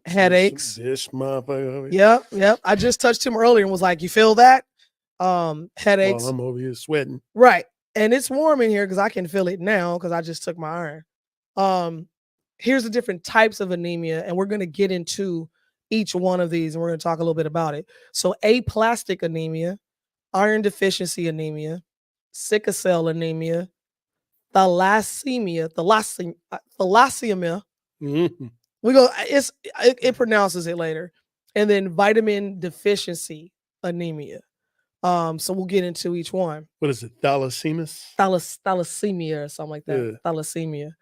Speaker 1: headaches.
Speaker 2: This motherfucker.
Speaker 1: Yep. I just touched him earlier and was like, "You feel that?"
Speaker 2: While
Speaker 1: Headaches.
Speaker 2: I'm over here sweating.
Speaker 1: Right. And it's warm in here because I can feel it now because I just took my iron. Here's the different types of anemia, and we're going to get into each one of these, and we're going to talk a little bit about it. So aplastic anemia, iron deficiency anemia, sickle cell anemia, thalassemia.
Speaker 2: Mhm.
Speaker 1: It pronounces it later, and then vitamin deficiency anemia. So we'll get into each one.
Speaker 2: What is it? Thalassemia?
Speaker 1: Thalassemia or something like that.
Speaker 2: Yeah.
Speaker 1: Thalassemia.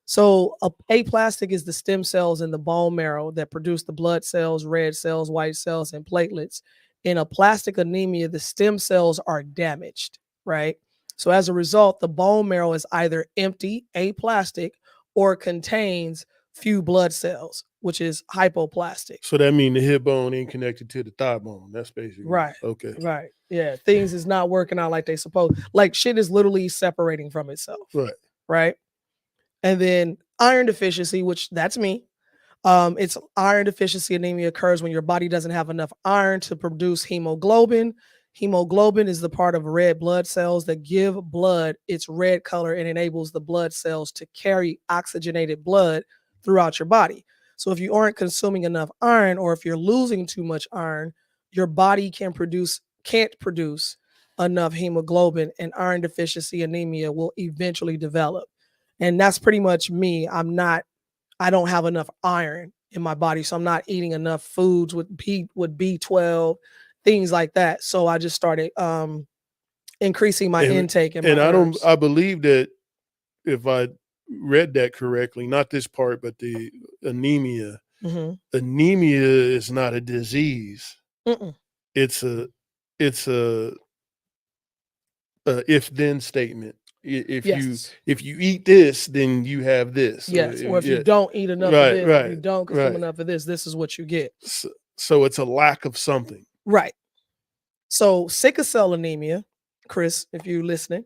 Speaker 1: So aplastic is the stem cells in the bone marrow that produce the blood cells, red cells, white cells, and platelets. In aplastic anemia, the stem cells are damaged, right? So as a result, the bone marrow is either empty, aplastic, or contains few blood cells, which is hypoplastic.
Speaker 2: So that means the hip bone ain't connected to the thigh bone. That's basically
Speaker 1: Right.
Speaker 2: Okay.
Speaker 1: Right. Yeah. Things is not working out like they supposed. Like shit is literally separating from itself.
Speaker 2: Right.
Speaker 1: Right. And then iron deficiency, which that's me. It's iron deficiency anemia occurs when your body doesn't have enough iron to produce hemoglobin. Hemoglobin is the part of red blood cells that give blood its red color and enables the blood cells to carry oxygenated blood throughout your body. So if you aren't consuming enough iron, or if you're losing too much iron, your body can't produce enough hemoglobin, and iron deficiency anemia will eventually develop. And that's pretty much me. I don't have enough iron in my body, so I'm not eating enough foods with B12, things like that. So I just started increasing my intake and my herbs.
Speaker 2: I believe that, if I read that correctly, not this part, but the anemia.
Speaker 1: Mm-hmm.
Speaker 2: Anemia is not a disease.
Speaker 1: Mm-mm.
Speaker 2: It's a if-then statement. If you eat this, then you have this.
Speaker 1: Yes, or if you don't eat enough of this, if you don't consume enough of this, this is what you get.
Speaker 2: So it's a lack of something.
Speaker 1: Right. So sickle cell anemia, Chris, if you're listening,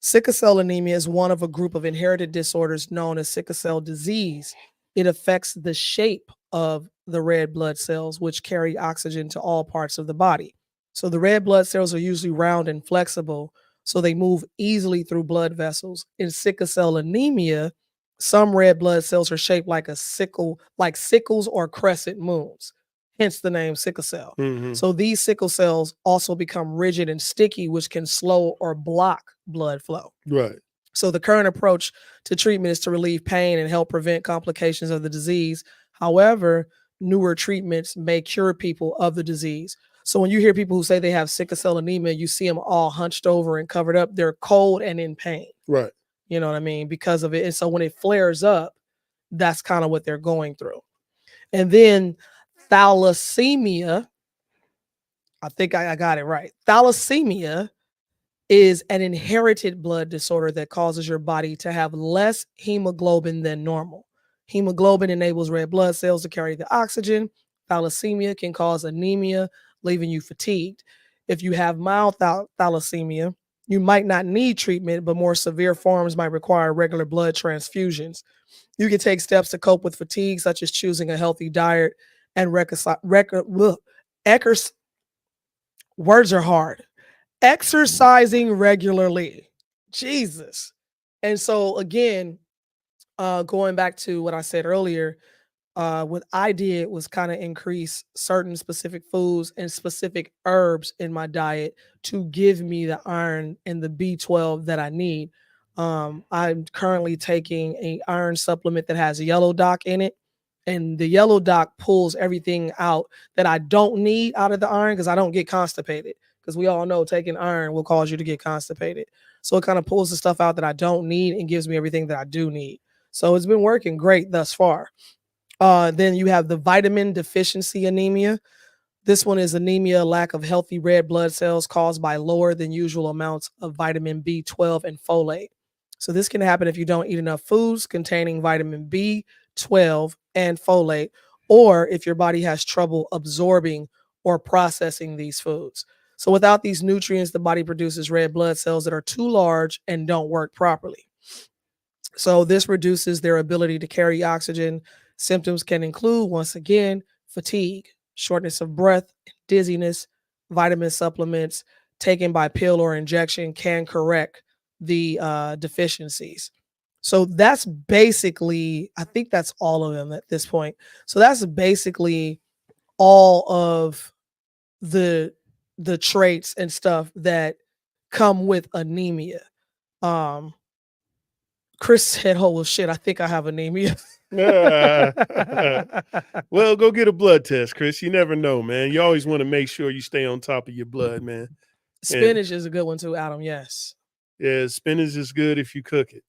Speaker 1: sickle cell anemia is one of a group of inherited disorders known as sickle cell disease. It affects the shape of the red blood cells, which carry oxygen to all parts of the body. So the red blood cells are usually round and flexible, so they move easily through blood vessels. In sickle cell anemia, some red blood cells are shaped like sickles or crescent moons, hence the name sickle cell.
Speaker 2: Mm-hmm.
Speaker 1: So these sickle cells also become rigid and sticky, which can slow or block blood flow.
Speaker 2: Right.
Speaker 1: So the current approach to treatment is to relieve pain and help prevent complications of the disease. However, newer treatments may cure people of the disease. So when you hear people who say they have sickle cell anemia, you see them all hunched over and covered up. They're cold and in pain.
Speaker 2: Right.
Speaker 1: You know what I mean? Because of it. And so when it flares up, that's kind of what they're going through. And then thalassemia, I think I got it right. Thalassemia is an inherited blood disorder that causes your body to have less hemoglobin than normal. Hemoglobin enables red blood cells to carry the oxygen. Thalassemia can cause anemia, leaving you fatigued. If you have mild thalassemia, you might not need treatment, but more severe forms might require regular blood transfusions. You can take steps to cope with fatigue, such as choosing a healthy diet and words are hard. Exercising regularly. Jesus. And so again, going back to what I said earlier, what I did was kind of increase certain specific foods and specific herbs in my diet to give me the iron and the B12 that I need. I'm currently taking a iron supplement that has a yellow dock in it, and the yellow dock pulls everything out that I don't need out of the iron because I don't get constipated. Because we all know taking iron will cause you to get constipated. So it kind of pulls the stuff out that I don't need and gives me everything that I do need. So it's been working great thus far. Then you have the vitamin deficiency anemia. This one is anemia, lack of healthy red blood cells caused by lower than usual amounts of vitamin B12 and folate. So this can happen if you don't eat enough foods containing vitamin B12 and folate, or if your body has trouble absorbing or processing these foods. So without these nutrients, the body produces red blood cells that are too large and don't work properly. So this reduces their ability to carry oxygen. Symptoms can include, once again, fatigue, shortness of breath, dizziness. Vitamin supplements taken by pill or injection can correct the deficiencies. So that's basically, I think that's all of them at this point. So that's basically all of the traits and stuff that come with anemia. Um, Chris said, "Oh well, shit, I think I have anemia."
Speaker 2: Well, go get a blood test, Chris. You never know, man. You always want to make sure you stay on top of your blood, man.
Speaker 1: Spinach is a good one too, Adam. Yes.
Speaker 2: Yeah, spinach is good if you cook it.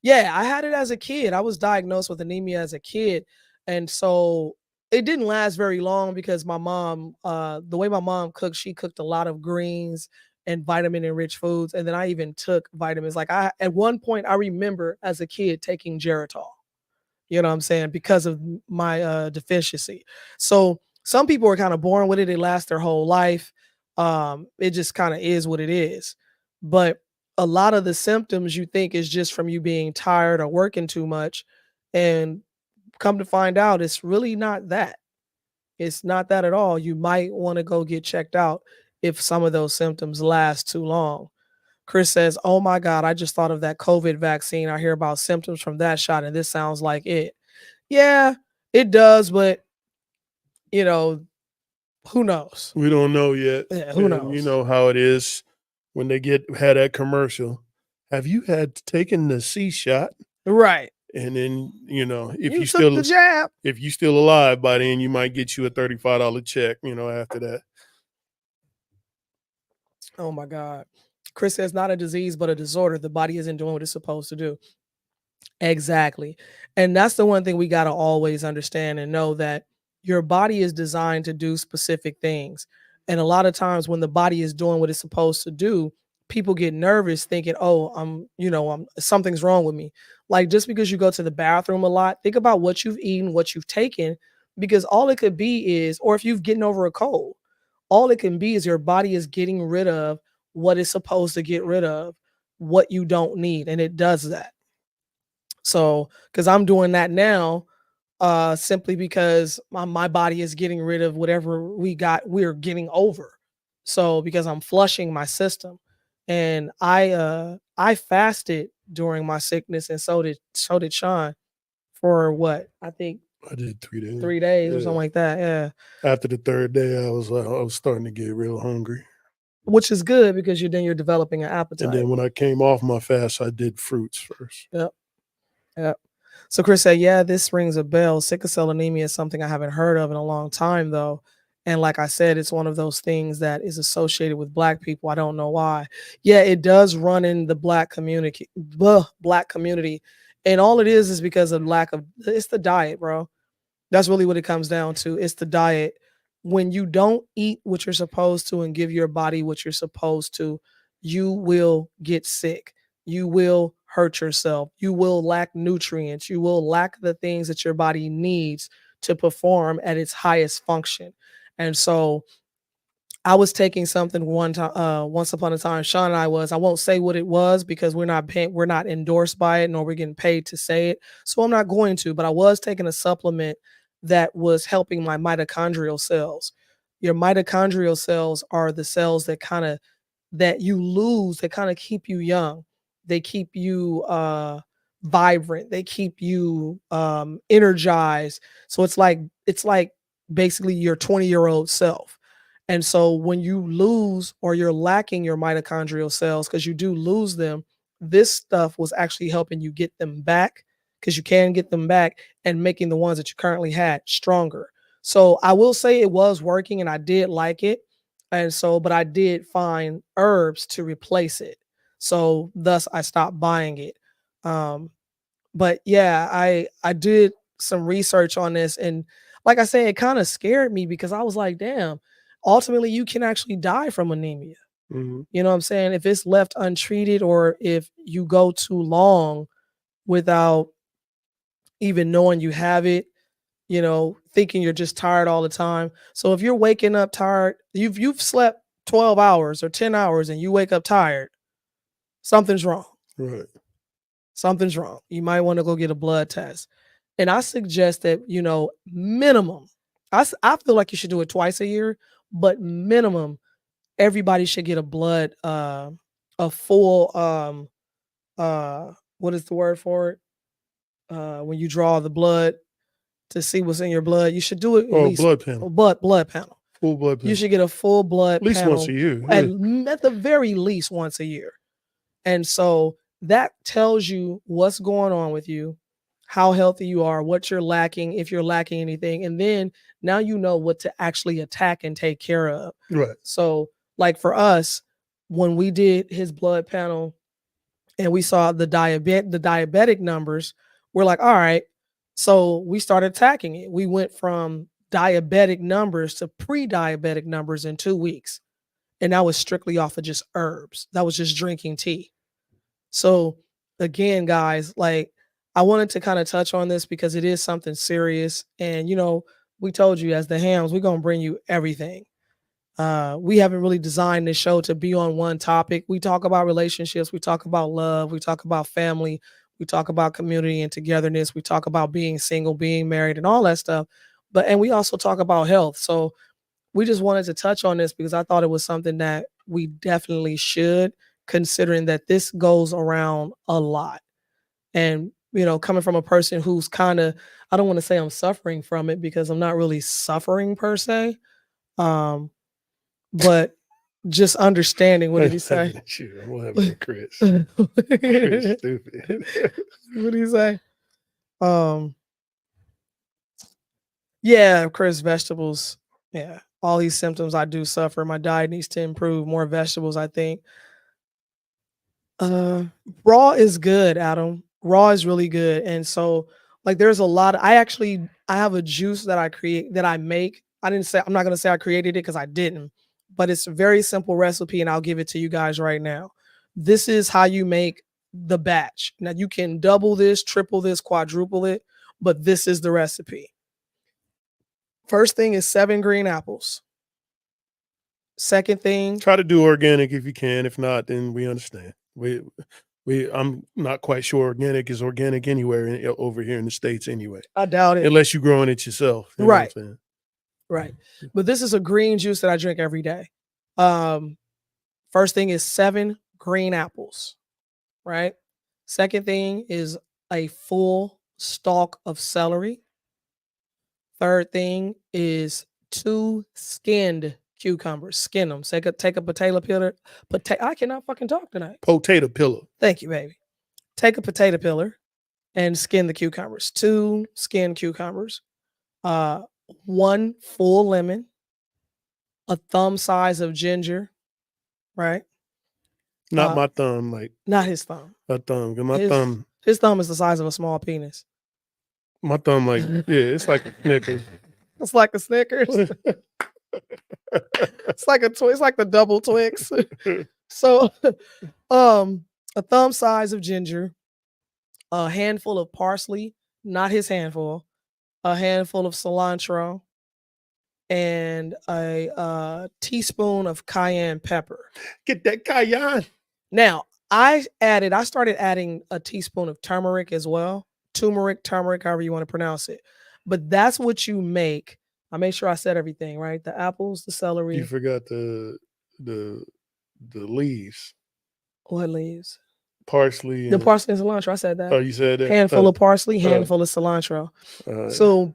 Speaker 1: Yeah, I had it as a kid. I was diagnosed with anemia as a kid, and so it didn't last very long because my mom, the way my mom cooked, she cooked a lot of greens and vitamin-enriched foods, and then I even took vitamins. Like at one point, I remember as a kid taking Geritol. You know what I'm saying? Because of my deficiency. So some people are kind of born with it. They last their whole life. It just kind of is what it is. But a lot of the symptoms you think is just from you being tired or working too much. And come to find out, it's really not that. It's not that at all. You might want to go get checked out if some of those symptoms last too long. Chris says, "Oh my God, I just thought of that COVID vaccine. I hear about symptoms from that shot, and this sounds like it." Yeah, it does, but you know, who knows?
Speaker 2: We don't know yet.
Speaker 1: Yeah, who
Speaker 2: And you
Speaker 1: knows?
Speaker 2: know how it is when they had that commercial. Have you had taken the C shot?
Speaker 1: Right.
Speaker 2: And then, if
Speaker 1: You
Speaker 2: you
Speaker 1: took the
Speaker 2: still
Speaker 1: jab.
Speaker 2: if you still alive by then, you might get you a $35 check, after that.
Speaker 1: Oh my God. Chris says, not a disease, but a disorder. The body isn't doing what it's supposed to do. Exactly. And that's the one thing we got to always understand and know, that your body is designed to do specific things. And a lot of times when the body is doing what it's supposed to do, people get nervous thinking, "Oh, I'm something's wrong with me." Like, just because you go to the bathroom a lot, think about what you've eaten, what you've taken, because all it could be is, or if you've getting over a cold, all it can be is your body is getting rid of what it's supposed to get rid of, what you don't need. And it does that. So, because I'm doing that now, simply because my body is getting rid of whatever we're getting over. So, because I'm flushing my system, and I fasted during my sickness, and so did Sean for what I think
Speaker 2: I did 3 days.
Speaker 1: 3 days or
Speaker 2: Yeah.
Speaker 1: something like that. Yeah.
Speaker 2: After the third day, I was starting to get real hungry.
Speaker 1: which is good because you're developing an
Speaker 2: And
Speaker 1: appetite.
Speaker 2: then when I came off my fast, I did fruits first.
Speaker 1: Yep. Yep. So Chris said, yeah, this rings a bell. Sickle cell anemia is something I haven't heard of in a long time, though. And like I said, it's one of those things that is associated with Black people. I don't know why. Yeah, it does run in the Black community, Black community. And all it is because of lack of, it's the diet, bro. That's really what it comes down to. It's the diet. When you don't eat what you're supposed to and give your body what you're supposed to, you will get sick. You will hurt yourself. You will lack nutrients. You will lack the things that your body needs to perform at its highest function. And so I was taking something one time, once upon a time. Sean and I was. I won't say what it was because we're not endorsed by it, nor we're getting paid to say it. So I'm not going to. But I was taking a supplement that was helping my mitochondrial cells. Your mitochondrial cells are the cells that you lose, that kind of keep you young. They keep you vibrant. They keep you energized. So it's like basically your 20-year-old self. And so when you lose or you're lacking your mitochondrial cells, because you do lose them, this stuff was actually helping you get them back, because you can get them back, and making the ones that you currently had stronger. So I will say it was working and I did like it. And so, but I did find herbs to replace it. So thus I stopped buying it. Um, but yeah, I did some research on this, and like I said, it kind of scared me because I was like, damn, ultimately you can actually die from anemia.
Speaker 2: Hmm.
Speaker 1: You know what I'm saying? If it's left untreated or if you go too long without even knowing you have it, thinking you're just tired all the time. So if you're waking up tired, you've slept 12 hours or 10 hours and you wake up tired, something's wrong.
Speaker 2: Right.
Speaker 1: Something's wrong. You might want to go get a blood test. And I suggest that, minimum, I feel like you should do it twice a year, but minimum, everybody should get a full, what is the word for it? When you draw the blood to see what's in your blood, you should do it at
Speaker 2: Oh,
Speaker 1: least
Speaker 2: blood panel.
Speaker 1: blood panel.
Speaker 2: Full blood
Speaker 1: You
Speaker 2: panel.
Speaker 1: should get a full blood
Speaker 2: At least
Speaker 1: panel
Speaker 2: once a year.
Speaker 1: at,
Speaker 2: Yeah.
Speaker 1: at the very least once a year. And so that tells you what's going on with you, how healthy you are, what you're lacking, if you're lacking anything. And then now you know what to actually attack and take care of.
Speaker 2: Right.
Speaker 1: So, like for us, when we did his blood panel and we saw the diabetic numbers, we're like, all right. So we started attacking it. We went from diabetic numbers to pre-diabetic numbers in 2 weeks. And that was strictly off of just herbs. That was just drinking tea. So again, guys, like I wanted to kind of touch on this because it is something serious. And we told you as the hams, we're gonna bring you everything. We haven't really designed this show to be on one topic. We talk about relationships, we talk about love, we talk about family, we talk about community and togetherness, we talk about being single, being married, and all that stuff. And we also talk about health. So we just wanted to touch on this because I thought it was something that we definitely should, considering that this goes around a lot. And, coming from a person who's kind of, I don't want to say I'm suffering from it because I'm not really suffering per se. But just understanding, what did he say?
Speaker 2: I'm laughing at Chris. Chris stupid.
Speaker 1: What did he say? Yeah, Chris, vegetables. Yeah, all these symptoms I do suffer. My diet needs to improve. More vegetables, I think. Raw is good, Adam. Raw is really good. And so like there's a lot of, I have a juice that I make. I'm not gonna say I created it because I didn't, but it's a very simple recipe and I'll give it to you guys right now. This is how you make the batch. Now you can double this, triple this, quadruple it, but this is the recipe. First thing is 7 green apples. Second thing,
Speaker 2: Try to do organic if you can. If not, then we understand. I'm not quite sure organic is organic anywhere over here in the States anyway.
Speaker 1: I doubt it.
Speaker 2: Unless you're growing it yourself. You know what I'm saying?
Speaker 1: Right. But this is a green juice that I drink every day. First thing is 7 green apples, right? Second thing is a full stalk of celery. Third thing is 2 skinned cucumbers. Skin them. Take a potato peeler. I cannot fucking talk tonight.
Speaker 2: Potato pillow.
Speaker 1: Thank you, baby. Take a potato peeler and skin the cucumbers. 2 skinned cucumbers. 1 full lemon. A thumb size of ginger. Right?
Speaker 2: Not my thumb, like
Speaker 1: Not his thumb.
Speaker 2: a thumb. 'Cause
Speaker 1: his thumb is the size of a small penis.
Speaker 2: my thumb, like, yeah, it's like a Snickers.
Speaker 1: It's like a Snickers. It's like the double Twix. So, a thumb size of ginger, a handful of parsley, not his handful, a handful of cilantro, and a teaspoon of cayenne pepper.
Speaker 2: Get that cayenne.
Speaker 1: Now, I started adding a teaspoon of turmeric as well. Turmeric, however you want to pronounce it. But that's what you make. I made sure I said everything, right? The apples, the celery.
Speaker 2: You forgot the leaves.
Speaker 1: What leaves?
Speaker 2: Parsley.
Speaker 1: The parsley and cilantro. I said that.
Speaker 2: Oh, you said that?
Speaker 1: Handful of parsley, handful of cilantro.
Speaker 2: Yeah.
Speaker 1: So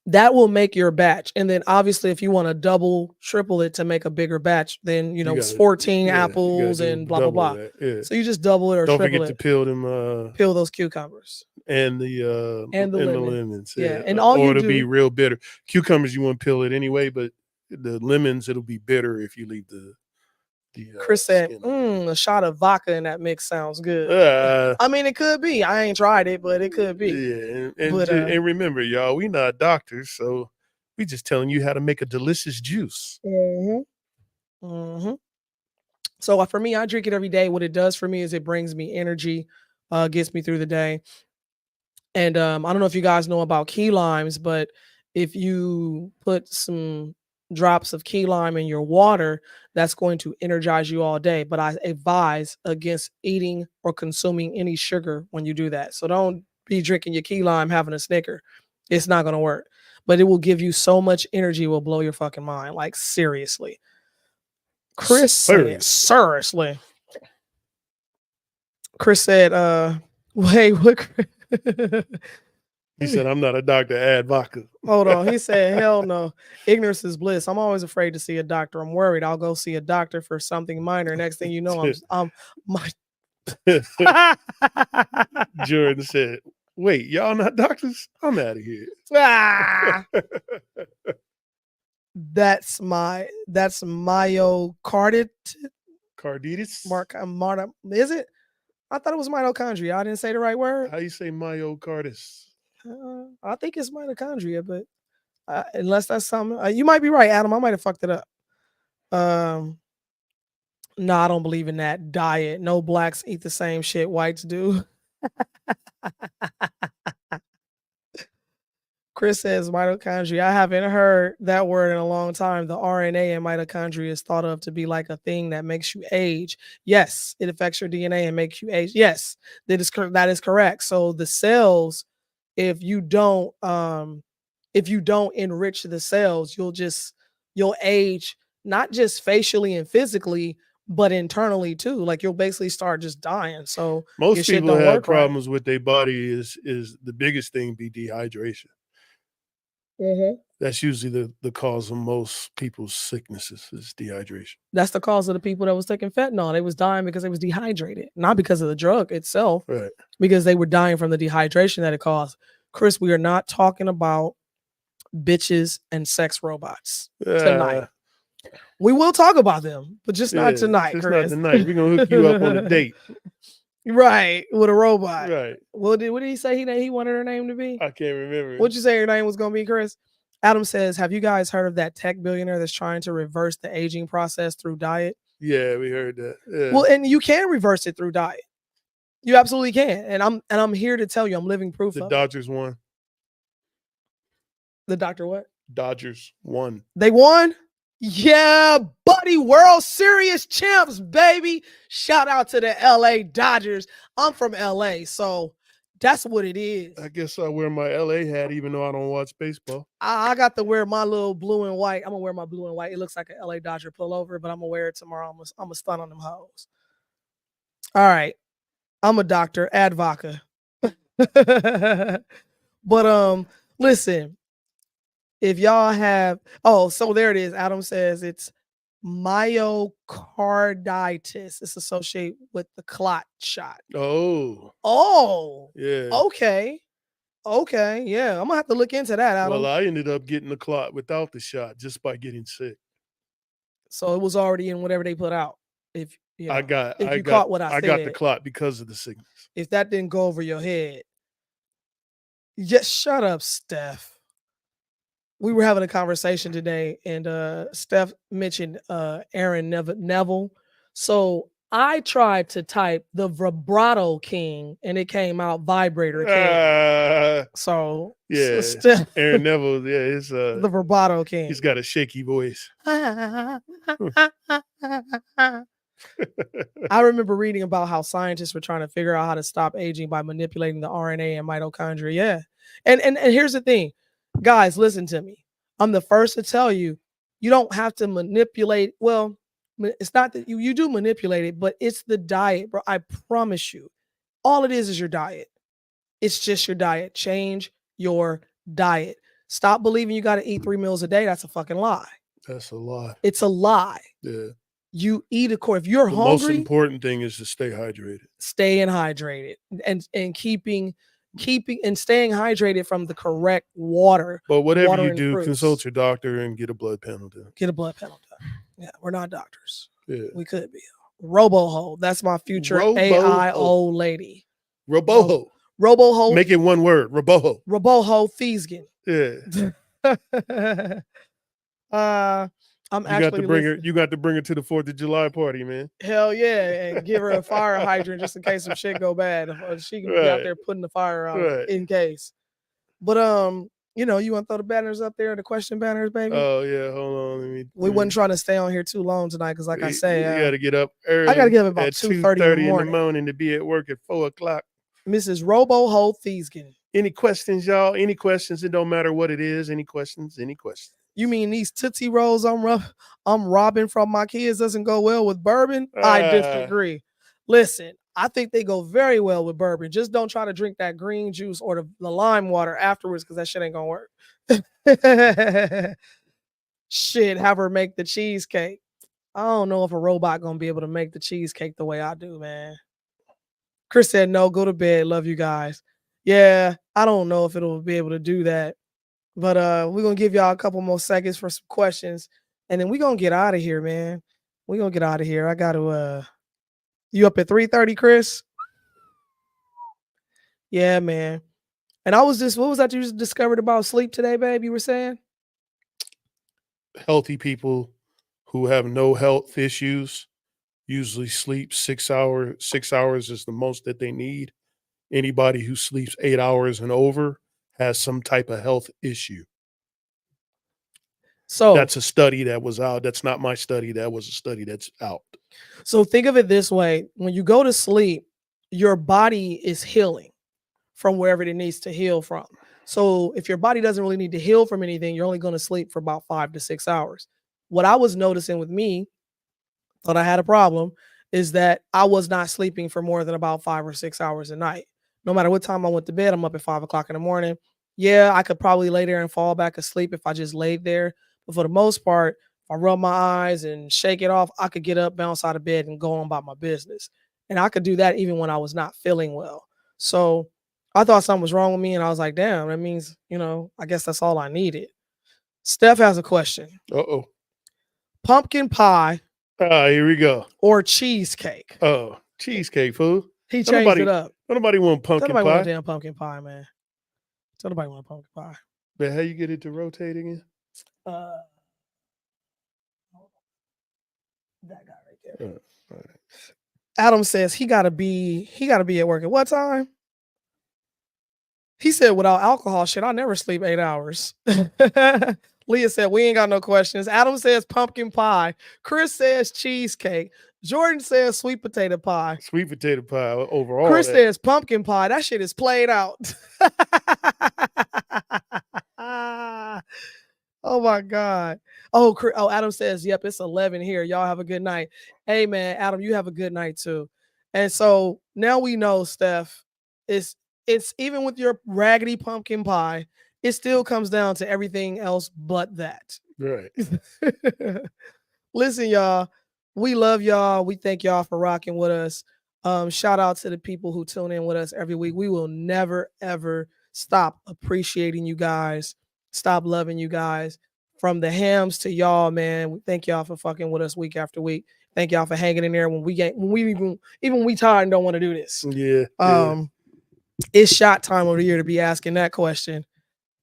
Speaker 1: that will make your batch. And then obviously if you want to double, triple it to make a bigger batch, then it's 14 apples and blah, blah, blah.
Speaker 2: Yeah.
Speaker 1: So you just double it or
Speaker 2: don't
Speaker 1: triple
Speaker 2: forget
Speaker 1: it.
Speaker 2: to peel them
Speaker 1: peel those cucumbers.
Speaker 2: And the lemons.
Speaker 1: Yeah. And all
Speaker 2: or
Speaker 1: you
Speaker 2: it'll be real bitter. Cucumbers you want to peel it anyway, but the lemons it'll be bitter if you leave the
Speaker 1: Chris said, a shot of vodka in that mix sounds good. I mean, it could be. I ain't tried it, but it could be.
Speaker 2: Yeah, and remember, y'all, we not doctors, so we just telling you how to make a delicious juice.
Speaker 1: So for me, I drink it every day. What it does for me is it brings me energy, gets me through the day. And I don't know if you guys know about key limes, but if you put some drops of key lime in your water, that's going to energize you all day. But I advise against eating or consuming any sugar when you do that. So don't be drinking your key lime, having a Snicker. It's not going to work. But it will give you so much energy, it will blow your fucking mind. Like, seriously. Chris said, seriously. Chris said, wait, what?
Speaker 2: He said, I'm not a doctor, add vodka.
Speaker 1: Hold on. He said, hell no. Ignorance is bliss. I'm always afraid to see a doctor. I'm worried I'll go see a doctor for something minor. Next thing you know, I'm
Speaker 2: Jordan said, wait, y'all not doctors? I'm out of here.
Speaker 1: That's myocarditis.
Speaker 2: Carditis?
Speaker 1: Is it? I thought it was mitochondria. I didn't say the right word.
Speaker 2: How you say myocarditis?
Speaker 1: I think it's mitochondria, but unless that's something, you might be right, Adam. I might have fucked it up. No, I don't believe in that diet. No blacks eat the same shit whites do. Chris says mitochondria. I haven't heard that word in a long time. The RNA in mitochondria is thought of to be like a thing that makes you age. Yes, it affects your DNA and makes you age. Yes, that is correct. So the cells, if you don't enrich the cells, you'll age not just facially and physically, but internally too. Like you'll basically start just dying. So
Speaker 2: most people have problems with their body. Is the biggest thing be dehydration. That's usually the cause of most people's sicknesses is dehydration.
Speaker 1: That's the cause of the people that was taking fentanyl. They was dying because they was dehydrated, not because of the drug itself,
Speaker 2: right?
Speaker 1: Because they were dying from the dehydration that it caused. Chris, we are not talking about bitches and sex robots tonight. We will talk about them, but just not tonight, Chris.
Speaker 2: Not tonight. We're gonna hook you up on a date.
Speaker 1: Right, with a robot.
Speaker 2: Right.
Speaker 1: What did he say he wanted her name to be?
Speaker 2: I can't remember.
Speaker 1: What'd you say her name was gonna be, Chris? Adam says, have you guys heard of that tech billionaire that's trying to reverse the aging process through diet?
Speaker 2: Yeah, we heard that. Yeah.
Speaker 1: Well, and you can reverse it through diet. You absolutely can. And I'm here to tell you, I'm living proof of it.
Speaker 2: The Dodgers won.
Speaker 1: The doctor what?
Speaker 2: Dodgers won.
Speaker 1: They won? Yeah, buddy, World Series champs, baby. Shout out to the LA Dodgers. I'm from LA, so that's what it is.
Speaker 2: I guess I wear my LA hat even though I don't watch baseball.
Speaker 1: I got to wear my little blue and white. I'm going to wear my blue and white. It looks like an LA Dodger pullover, but I'm going to wear it tomorrow. I'm going to stun on them hoes. All right. I'm a doctor. Add vodka. But listen, If y'all have, oh, so there it is. Adam says it's myocarditis. It's associated with the clot shot.
Speaker 2: Oh,
Speaker 1: Oh,
Speaker 2: yeah.
Speaker 1: okay. Okay. Yeah. I'm gonna have to look into that, Adam.
Speaker 2: Well, I ended up getting the clot without the shot just by getting sick.
Speaker 1: So it was already in whatever they put out. If you know, if you caught what I
Speaker 2: got the
Speaker 1: said,
Speaker 2: clot because of the sickness.
Speaker 1: if that didn't go over your head, just shut up, Steph. We were having a conversation today, and Steph mentioned Aaron Neville. So I tried to type the vibrato king, and it came out vibrator king. So
Speaker 2: Yeah,
Speaker 1: Steph,
Speaker 2: Aaron Neville, yeah, it's
Speaker 1: the vibrato king.
Speaker 2: he's got a shaky voice.
Speaker 1: I remember reading about how scientists were trying to figure out how to stop aging by manipulating the RNA and mitochondria. Yeah. And here's the thing. Guys, listen to me. I'm the first to tell you, you don't have to manipulate. Well, it's not that you do manipulate it, but it's the diet, bro. I promise you. All it is your diet. It's just your diet. Change your diet. Stop believing you got to eat 3 meals a day. That's a fucking lie.
Speaker 2: That's a lie.
Speaker 1: It's a lie.
Speaker 2: Yeah.
Speaker 1: You eat a core. If you're
Speaker 2: The
Speaker 1: hungry,
Speaker 2: most important thing is to stay hydrated.
Speaker 1: Staying hydrated and keeping and staying hydrated from the correct water.
Speaker 2: But whatever
Speaker 1: water
Speaker 2: you
Speaker 1: and
Speaker 2: do,
Speaker 1: fruits.
Speaker 2: consult your doctor and get a blood panel done.
Speaker 1: Get a blood panel done. Yeah, we're not doctors.
Speaker 2: Yeah.
Speaker 1: We could be. Roboho. That's my future AI old lady.
Speaker 2: Roboho.
Speaker 1: Roboho.
Speaker 2: Make it one word. Roboho.
Speaker 1: Roboho Thiesgen.
Speaker 2: Yeah.
Speaker 1: I'm
Speaker 2: you
Speaker 1: actually
Speaker 2: got to bring her. You got to bring her to the 4th of July party, man.
Speaker 1: Hell yeah, and give her a fire hydrant just in case some shit go bad. She can be out there putting the fire out in case. But you want to throw the banners up there, the question banners, baby.
Speaker 2: Oh yeah, hold on.
Speaker 1: We wasn't trying to stay on here too long tonight because, like I say,
Speaker 2: you got to get up early.
Speaker 1: I got to get up about
Speaker 2: at
Speaker 1: 2:30
Speaker 2: in the morning to be at work at 4:00.
Speaker 1: Mrs. Roboho Thiesgen.
Speaker 2: Any questions, y'all? Any questions? It don't matter what it is. Any questions? Any questions?
Speaker 1: You mean these Tootsie Rolls I'm robbing from my kids doesn't go well with bourbon? I disagree. Listen, I think they go very well with bourbon. Just don't try to drink that green juice or the lime water afterwards because that shit ain't gonna work. Shit, have her make the cheesecake. I don't know if a robot gonna be able to make the cheesecake the way I do, man. Chris said no, go to bed. Love you guys. Yeah, I don't know if it'll be able to do that. But we're gonna give y'all a couple more seconds for some questions, and then we're gonna get out of here, man. We're gonna get out of here. I gotta you up at 3:30, Chris? Yeah, man. And I was just, what was that you just discovered about sleep today, babe? You were saying?
Speaker 2: Healthy people who have no health issues usually sleep 6 hours. 6 hours is the most that they need. Anybody who sleeps 8 hours and over has some type of health issue.
Speaker 1: So
Speaker 2: that's a study that was out. That's not my study. That was a study that's out.
Speaker 1: So think of it this way. When you go to sleep, your body is healing from wherever it needs to heal from. So if your body doesn't really need to heal from anything, you're only going to sleep for about 5 to 6 hours. What I was noticing with me, thought I had a problem, is that I was not sleeping for more than about 5 or 6 hours a night. No matter what time I went to bed, I'm up at 5 o'clock in the morning. Yeah, I could probably lay there and fall back asleep if I just laid there. But for the most part, if I rub my eyes and shake it off, I could get up, bounce out of bed, and go on about my business. And I could do that even when I was not feeling well. So I thought something was wrong with me, and I was like, damn, that means, I guess that's all I needed. Steph has a question.
Speaker 2: Uh-oh.
Speaker 1: Pumpkin pie.
Speaker 2: Here we go.
Speaker 1: Or cheesecake.
Speaker 2: Oh, cheesecake, fool.
Speaker 1: He changed it up.
Speaker 2: Nobody want pumpkin pie.
Speaker 1: Nobody want a damn pumpkin pie, man. Nobody want a pumpkin pie.
Speaker 2: But how you get it to rotate again?
Speaker 1: That guy right there.
Speaker 2: Right.
Speaker 1: Adam says he gotta be at work at what time? He said without alcohol, shit, I never sleep 8 hours. Leah said we ain't got no questions. Adam says pumpkin pie. Chris says cheesecake. Jordan says sweet potato pie.
Speaker 2: Sweet potato pie overall.
Speaker 1: Chris says pumpkin pie. That shit is played out. Oh my God. Oh, Adam says, yep, it's 11 here. Y'all have a good night. Hey man, Adam, you have a good night too. And so now we know, Steph, it's even with your raggedy pumpkin pie, it still comes down to everything else but that.
Speaker 2: Right.
Speaker 1: Listen, y'all, we love y'all. We thank y'all for rocking with us. Shout out to the people who tune in with us every week. We will never, ever stop appreciating you guys, stop loving you guys. From the hams to y'all, man. We thank y'all for fucking with us week after week. Thank y'all for hanging in there when we even when we tired and don't want to do this.
Speaker 2: Yeah.
Speaker 1: It's shot time of the year to be asking that question.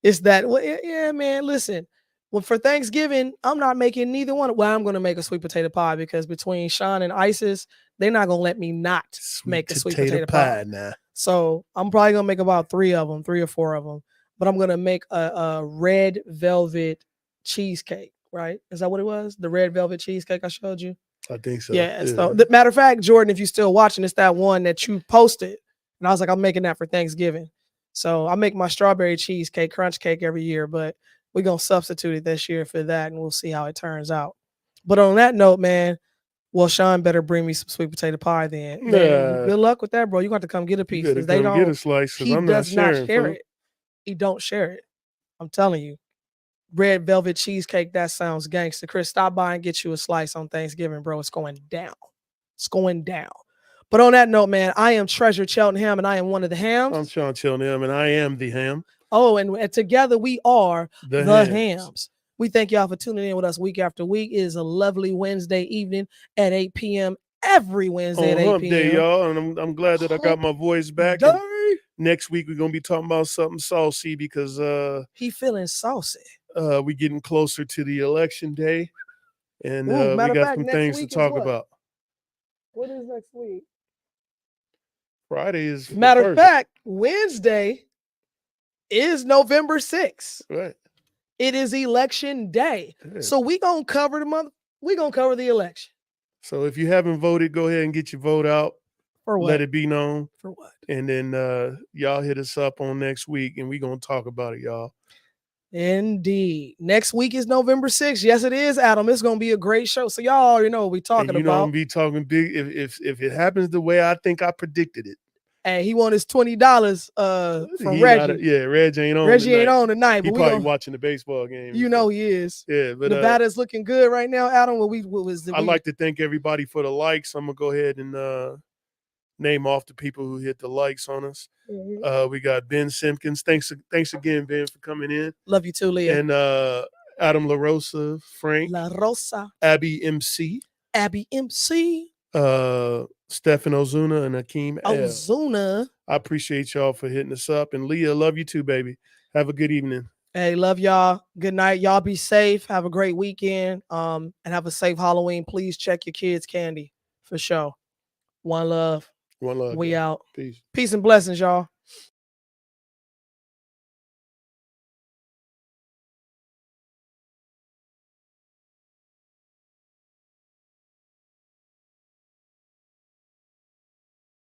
Speaker 1: It's that, well, yeah, man. Listen, well, for Thanksgiving, I'm not making neither one. Well, I'm going to make a sweet potato pie because between Sean and Isis, they're not going to let me not make a sweet potato pie.
Speaker 2: Now.
Speaker 1: So I'm probably going to make about 3 or 4 of them. But I'm going to make a red velvet cheesecake, right? Is that what it was? The red velvet cheesecake I showed you?
Speaker 2: I think so.
Speaker 1: Yeah. So, matter of fact, Jordan, if you're still watching, it's that one that you posted. And I was like, I'm making that for Thanksgiving. So I make my strawberry cheesecake, crunch cake every year, but we're going to substitute it this year for that, and we'll see how it turns out. But on that note, man, well, Sean better bring me some sweet potato pie then. Man, good luck with that, bro. You're going to have to come get a piece.
Speaker 2: You better come get a slice, because I'm not sharing.
Speaker 1: Share it. He don't share it. I'm telling you. Red velvet cheesecake, that sounds gangster. Chris, stop by and get you a slice on Thanksgiving, bro. It's going down. It's going down. But on that note, man, I am Treasure Cheltenham, and I am one of the hams.
Speaker 2: I'm Sean Cheltenham, and I am the ham.
Speaker 1: Oh, and together we are the hams. We thank y'all for tuning in with us week after week. It is a lovely Wednesday evening at 8 p.m. every Wednesday at 8
Speaker 2: hump
Speaker 1: p.m.
Speaker 2: day, y'all, and I'm glad that I got my voice back. Next week we're gonna be talking about something saucy because
Speaker 1: he feeling saucy.
Speaker 2: We getting closer to the election day, and we got some things to talk about.
Speaker 1: What is next week?
Speaker 2: Friday is
Speaker 1: matter of fact, Wednesday is November 6th.
Speaker 2: Right.
Speaker 1: It is election day. Yeah. So we gonna cover the month. We gonna cover the election.
Speaker 2: So if you haven't voted, go ahead and get your vote out.
Speaker 1: For what?
Speaker 2: Let it be known.
Speaker 1: For what?
Speaker 2: And then y'all hit us up on next week, and we gonna talk about it, y'all.
Speaker 1: Indeed. Next week is November 6th. Yes, it is, Adam. It's gonna be a great show. So y'all already know what we're talking about.
Speaker 2: You know I'm be talking big if it happens the way I think I predicted it.
Speaker 1: Hey, he won his $20 from Reggie.
Speaker 2: Reggie ain't on.
Speaker 1: Reggie ain't on tonight.
Speaker 2: He probably watching the baseball game.
Speaker 1: You know he is.
Speaker 2: Yeah, but
Speaker 1: Nevada's looking good right now, Adam.
Speaker 2: I'd like to thank everybody for the likes. I'm gonna go ahead and name off the people who hit the likes on us. Mm-hmm. We got Ben Simpkins. Thanks again, Ben, for coming in.
Speaker 1: Love you too, Leah.
Speaker 2: And Adam La Rosa, Frank.
Speaker 1: La Rosa.
Speaker 2: Abby MC. Stephen Ozuna and Hakeem
Speaker 1: Ozuna.
Speaker 2: I appreciate y'all for hitting us up. And Leah, love you too, baby. Have a good evening.
Speaker 1: Hey, love y'all. Good night. Y'all be safe. Have a great weekend. And have a safe Halloween. Please check your kids' candy for sure. One love.
Speaker 2: One love.
Speaker 1: We out.
Speaker 2: Peace.
Speaker 1: Peace and blessings, y'all.